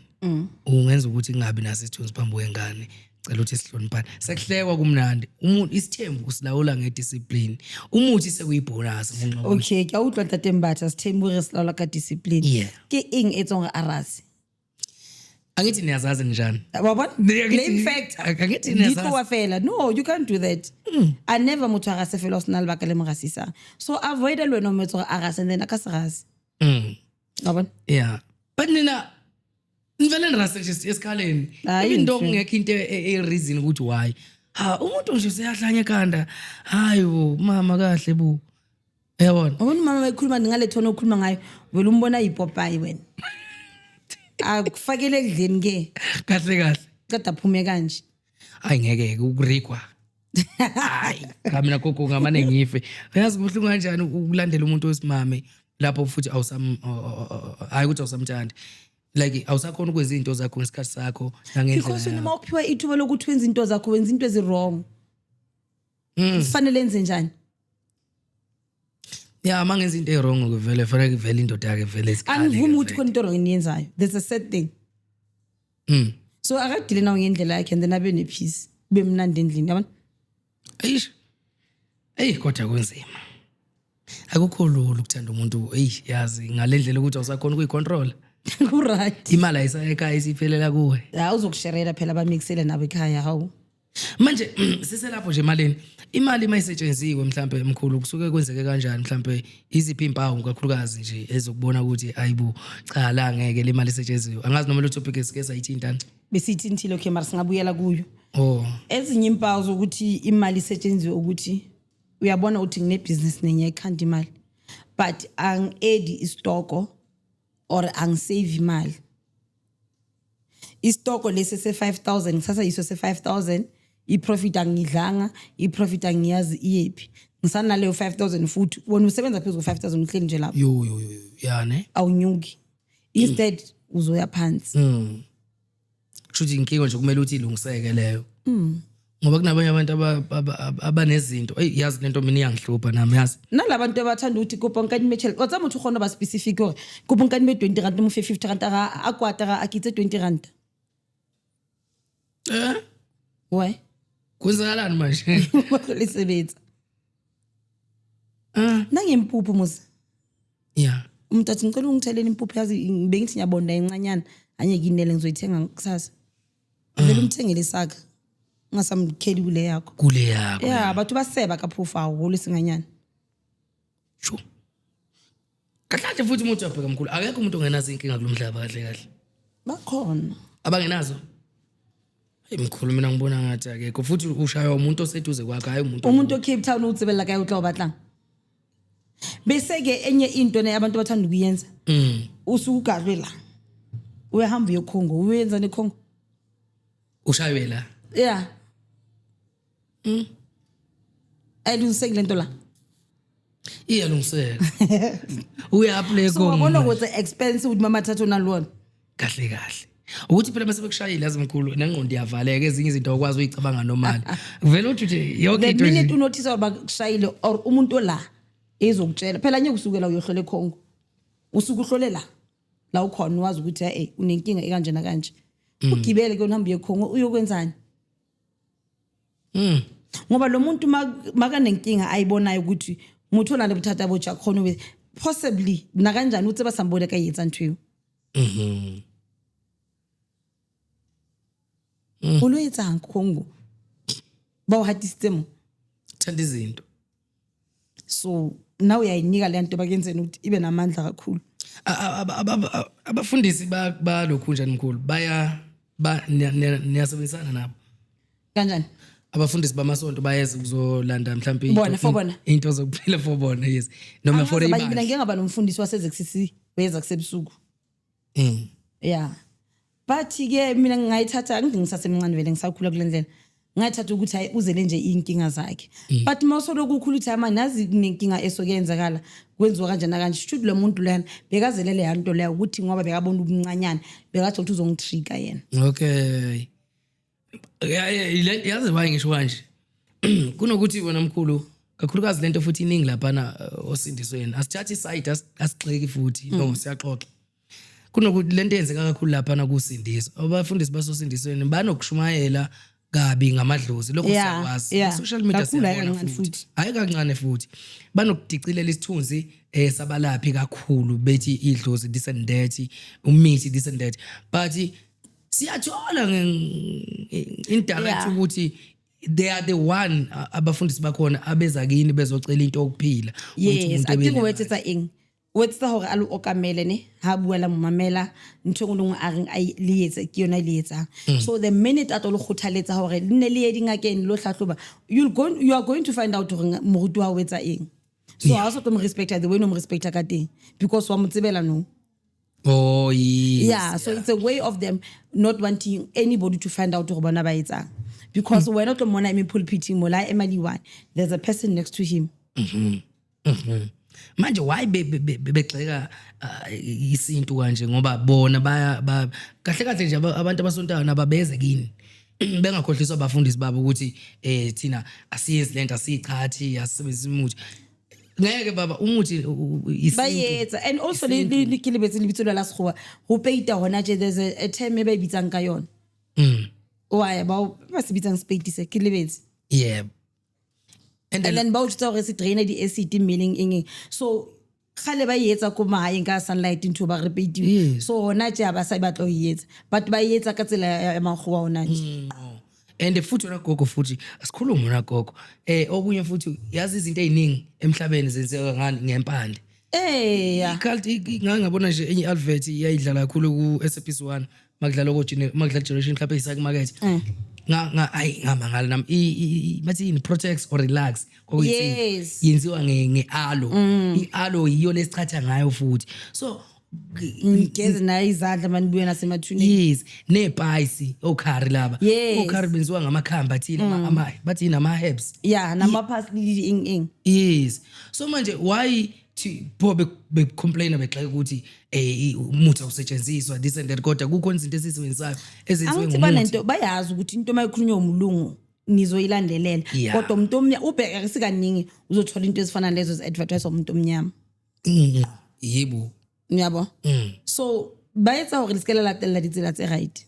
ungenza ukuthi ngingabi naso isithunzi phambi kwengane cela ukuthi sihloniphane sekuhlekwa kumnandi umuntu isithembu usilawula ngediscipline umuthi sekuyibonus okay ke awutlwa tatembatha sithembu resilawula ka discipline ke ing etsonga arasi angithi niyazazi njani wabona in fact angithi niyazazi wafela no you can't do that I never motho aga se fela osnal ba ka le mogasisa so avoid le no motho aga se nna ka serasi wabona but nina nivele nirasetshe esikhaleni into ngekho into reason ukuthi why umuntu nje seyahlanya ekhanda hayo mama kahle bu yabona mama ekhuluma ngale thono okhuluma ngayo vele umbona ipopayi wena akufakele ekudleni ke kahle kodwa phume kanje hayi ngeke ukurikwa hayi mina gogo ngamane ngife uyazi kuhlungu kanjani ukulandela umuntu wesimame lapho futhi hayi ukuthi awusamthandi like awusakhona ukwenza izinto zakho ngesikhathi sakho because nangendlela uma uphiwa ithuba lokuthi wenza into zakho wenza into ezi-wrong kufanele enze njani ya mangenza into e-wrong vele fanele vele indoda yakhe vele isikhali angivumi ukuthi khona into wrong eniyenzayo there's a sad thing so akadile nawo ngendlela yakhe and then abe nepeace kube mnandi endlini yabona eish kodwa kunzima akukho lula ukuthanda umuntu yazi ngalendlela ukuthi awusakhona ukuyicontrol ku-right imali ayisayekhaya isiphelela kuwe hawu uzokusherela phela bamikisele nabo ekhaya hawu manje siselapho nje emalini imali mayisetshenziswe mhlambe emkhulu kusuke kwenzeke kanjani mhlambe iziphi impawu kakhulukazi nje ezokubona ukuthi ayibo cha la ngeke le mali isetshenziswe angazi noma lo topic esike sayithintana besithintile okay mara singabuyela kuyo ezinye impawu zokuthi imali isetshenziswe ukuthi uyabona ukuthi ngine business nenye ikhanda imali but ang-edi istoko or angisave imali istoko lesi se-5,000 ngisasa yiso se-5,000 i-profit angidlanga i-profit angiyazi iyephi ngisanaleyo 5,000 futhi wena usebenza phezulu 5,000 uhleli nje lapho yo yani awunyuki instead uzoya phansi kushuthi inkinga nje kumele uthi ilungiseke leyo ngoba kunabanye abantu abanezinto yazi lento mina iyangihlupha nami yazi nalabantu abathanda ukuthi kuponkani mechel kodwa umuntu ukhona ba specific or kuponkani me 20 rand mu 50 rand akwata akitse 20 rand why kwenzakalani manje lisebenza nangempuphu muzi yeah umuntu athi ngicela ungithelele impuphu yazi bengithi nyabonda encanyana anyeke inele ngizoyithenga kusasa vele umthengele isaka ngasamkheli kule yakho yeah abantu baseba kaphufu awu lesinganyana sho kahle futhi umuntu abheka mkhulu akekho umuntu ongenazo inkinga kulomhlaba kahle bakhona abangenazo mkhulu mina ngibona ngathi akekho futhi ushaywa umuntu oseduze kwakhe hayi umuntu oCape Town utsebela kaye utla batlang bese ke enye into ne abantu bathanda ukuyenza usukugadwe la uyahamba uyokhongo uyenza nekhongo ushaywe la yeah ayilungiseke lento la iyalungiseka uyaplay so wabona ukuthi expensive ukuthi mama thatha nalona kahle ukuthi phela bese bekushayile azimkhulu nengqondo iyavaleka ezinye izinto okwazi uyicabanga nomali vele uthi nje yonke into the minute unotice ukuba kushayile or umuntu la ezokutshela phela nye kusukela uyohlola ekhongo usuku uhlolela la ukhona wazi ukuthi hey unenkinga ekanje na kanje ugibele ke unihamba ekhongo uyokwenzani ngoba lo muntu makanenkinga ayibonayo ukuthi umuntu olale buthatha boja khona possibly na kanjani uthi basambole kayetsa ntwiwe uloyetsa nkongo bawo hati system thanda izinto so now uyayinika le nto bakenzeni ukuthi ibe namandla kakhulu abafundisi balokhu njani mkhulu niyasebenzisana nabo kanjani abafundisi bamasonto bayeza ukuzolanda mhlawumbe bona into zokuphila for bona yes noma for ibandla mina ngeke ngaba nomfundisi wasezexisi weza kusebusuku yeah but ke mina ngayithatha ngingisasemncane vele ngisakhula kulendlela ngayithatha ukuthi hayi uzele nje inkinga zakhe but mawusolo kukhulu ukuthi ama nazi kunenkinga esokenzakala kwenziwa kanjani kanje should lo muntu lana bekazelele yanto leyo ukuthi ngoba bekabona ubuncanyana bekathi ukuthi uzongitrigger yena okay yazi baye ngisho kanje kunokuthi wena mkhulu kakhulukazi lento futhi iningi lapha osindisweni asithatha iside asixeki futhi no siyaxoxa kunokuthi lento yenzeka kakhulu lapha kusindiswa abafundisi basosindisweni banokushumayela kabi ngamadlozi lokho siyakwazi social media siyabona futhi hayi kancane futhi banokudicilela isithunzi sabalaphi kakhulu bethi idlozi this and that umithi this and that but siyathola indirect ukuthi they are the one abafundisi bakhona abeza kini bezocela into okuphila ukuthi umuntu ebele wethetsa eng wetsa hore alu okamele ne ha buela momamela ntho ngolong a reng ai lietse ke yona lietsa so the minute atolo khuthaletsa hore nne le yeding again lo hlahloba you are going to find out hore moruti wa wetsa eng so also to respect the way no respect ka teng because wa motsebela no oh yes yeah so it's a way of them not wanting anybody to find out hore bona ba etsa because when o tlo mona imi pulpiting mola emali one there's a person next to him manje why begxeka isintu kanje ngoba bona baya kahle kahle nje abantu abasontayo nababeze kini bengakhohliswa abafundisi babo ukuthi thina asiyezi lento asichathi asisebenzisa umuthi ngeke baba umuthi isintu bayetsa and also le kilebetse le bitso la sekgowa ho peita hona je there's a term e ba bitsang ka yona why ba se bitsang speitise kilebetse yeah and then ba o tsa gore se drainer di acid milling eng so khale ba yetsa ko mahaeng ka sunlight into ba repeat so hona je ba sa batlo yetsa but ba yetsa ka tsela ya magwa hona nje and futhi wena gogo futhi asikhuluma na gogo okunye futhi yazi izinto eziningi emhlabeni zenzeka ngani ngempande ya ngangabona nje enye advert iyayidlala kakhulu ku SABC1 makudlala makudlala generation club esaki market ngamangala nami bathi in protects or relax yes yenziwa ngealoe ialoe yiyo lesichatha ngayo futhi so ngeze na izandla manibuye nasemathuneni yes nespice okhari laba okhari benziwa ngamakhamba thina bathi nama herbs nama parsley ing yes so manje why be complain begxeka ukuthi umuthi awusetshenziswa this and that kodwa kukhona izinto esizisebenzisayo ezenziwe ngomuthi banento bayazi ukuthi into mayikhulunywa umlungu nizoyilandelela kodwa umuntu omnyama ubheka sikaningi uzothola into ezifana lezo ezi-advertise umuntu omnyama yebo yabo so bayetsa hore liskela latella ditsela tse right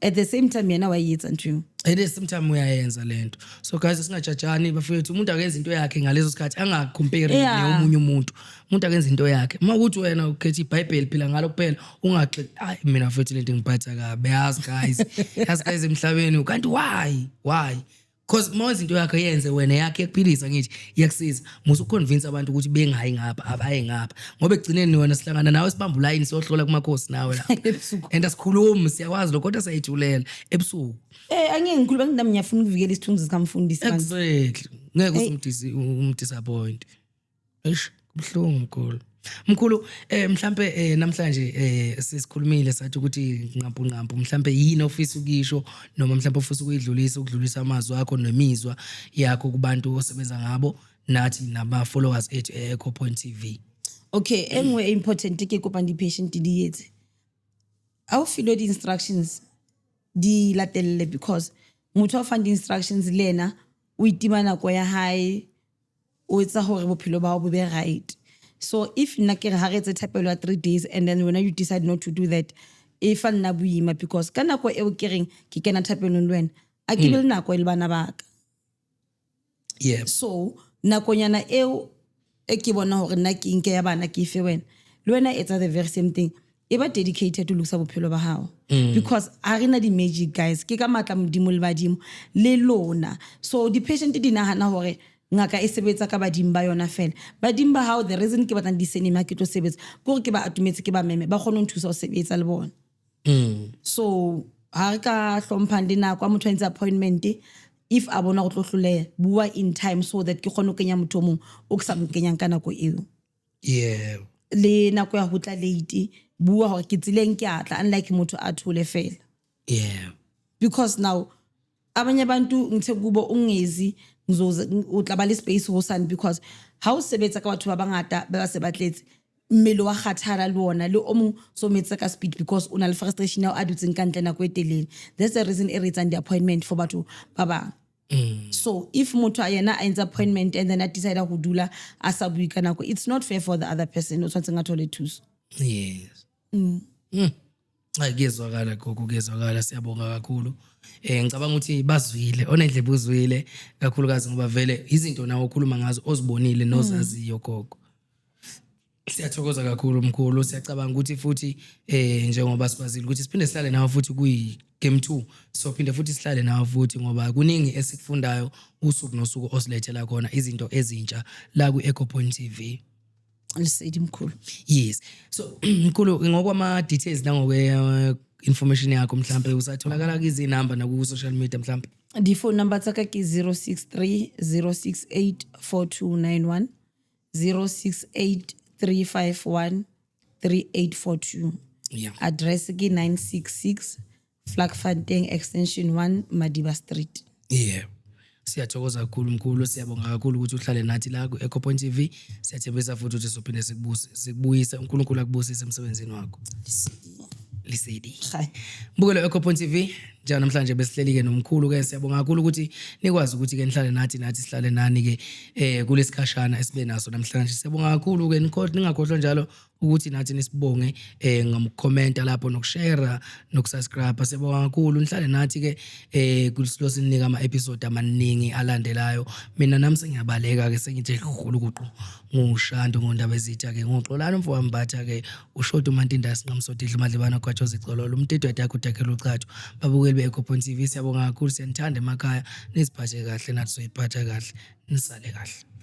at the same time yena wayetsa ntu at the same time uyayenza lento so guys singajajani bafethu umuntu akenza into yakhe ngaleso sikhathi angacompare neomunye umuntu akenza into yakhe makuthi wena ukhetha iBhayibheli phela ngalo kuphela ungaxi mina mfethu lento ngiphatha kabe yazi guys emhlabeni kanti why because mawuzi into yakhe yenze wena yakhe yakuphilisa ngithi iyakusiza musu convince abantu ukuthi bengayi ngapha abaye ngapha ngoba egcineni wena sihlangana nawe sibamba line siyohlola kumakhosi nawe la and asikhulumi siyakwazi lokho kodwa sayithulela ebusuku angeke ngikhuluma nginami ngiyafuna ukuvikela isithunzi sikamfundisi manje exactly ngeke umdisappoint kubuhlungu mkhulu mhlambe namhlanje sesikhulumile sathi ukuthi nqampu mhlambe yini ofisa ukisho noma mhlambe ofisa ukudlulisa amazwi akho nemizwa yakho kubantu osebenza ngabo nathi nama followers ethu Echo Point TV. Okay, engwe important ke kopa di patient di yetse au follow the instructions di latelle because motho o fa di instructions lena o itima nako ya hae o etsa hore bophelo ba bo be right. So if na ke ha retse thapelo 3 days and then when you decide not to do that if na buima because kana ko e o kereng ke kena thapelo lwena a ke bele nako ile bana baka so nakonyana eo e ke bona hore nna ke nke ya bana ke fe wena le wena etsa the very same thing e ba dedicated to lokisa bophelo ba hao because arena di magic guys ke ka matla modimo le badimo le lona so the patient di nahana hore ngaka e sebetsa ka badimo ba yona fela badimo ba hao the reason ke batlang di cinema ke tlo sebetsa gore ke ba atumetse ke ba meme ba kgone ho thusa ho sebetsa le bona so ha re ka hlompha ndina kwa motho ntse appointment if a bona go tlohloleya bua in time so that ke kgone ho kenya motho mong o ke sa mkenyang ka nako eo le nako ya hotla late bua hore ke tsileng ke atla unlike motho a thole fela because now abanye abantu ngithe kubo ungezi utlaba le space ho sana because ha o sebetsa ka batho ba bangata ba se batletse mmele wa kgathara le ona le o mo so metsa ka speed because una le frustration ya o adutseng ka ntle nako e telele that's the reason e retsang the appointment for batho ba bang so if motho a yena a entsa appointment and then a decide go dula a sa bui ka nako it's not fair for the other person o tshwantseng a thole thuso Ayizwakala gogo kezwakala siyabonga kakhulu ngicabanga ukuthi bazwile onendlebe uzwile kakhulukazi ngoba vele izinto nawo okhuluma ngazo ozibonile nozaziyo gogo siyathokoza kakhulu mkhulu siyacabanga ukuthi futhi njengoba sikwazile ukuthi siphinde sihlale nawe futhi kuyi game 2 so phinde futhi sihlale nawe futhi ngoba kuningi esikufundayo usuku nosuku osilethela khona izinto ezintsha la ku Echo Point TV. Lisedi mkhulu. Yes. So mkhulu ngokwama details nangokwe information yakho mhlambe usatholakala kizi number na ku social media mhlambe. The phone number tsaka ke 063 068 4291 068 351 3842. Yeah. Address ke 966 Vlakfontein extension 1 Madiba Street. Yeah. Siyathokoza kakhulu mkhulu, siyabonga kakhulu ukuthi uhlale nathi la ku-Echo Point TV. Siyathembisa futhi ukuthi sophinde sikubuyise, uNkulunkulu akubusise emsebenzini wakho. Lisedi. Hayi. Mbukelo Echo Point TV, njalo namhlanje besihleli-ke nomkhulu-ke, siyabonga kakhulu ukuthi nikwazi ukuthi-ke nihlale nathi sihlale nani-ke kulesikhashana esibe naso namhlanje. Siyabonga kakhulu-ke, ningakhohlwa njalo ukuthi nathi nisibonge ngokukhomenta lapho nokushare nokusubscribe. Siyabonga kakhulu, nihlale nathi-ke kulesilo sinika ama-episode amaningi alandelayo. Mina nami sengiyabaleka-ke sengithi hulukuqu nguShantu ngondaba ezitha-ke ngoXolani umfowami Mbatha-ke uShota uMantindasi Nqamsotidla uMadlebana Gwatshoza Igcololo umthetho yadakho udakhela uchacho. Babukeli be-Echo Point TV, siyabonga kakhulu, siyanithanda emakhaya, niziphathe kahle nathi soyiphatha kahle, nisale kahle.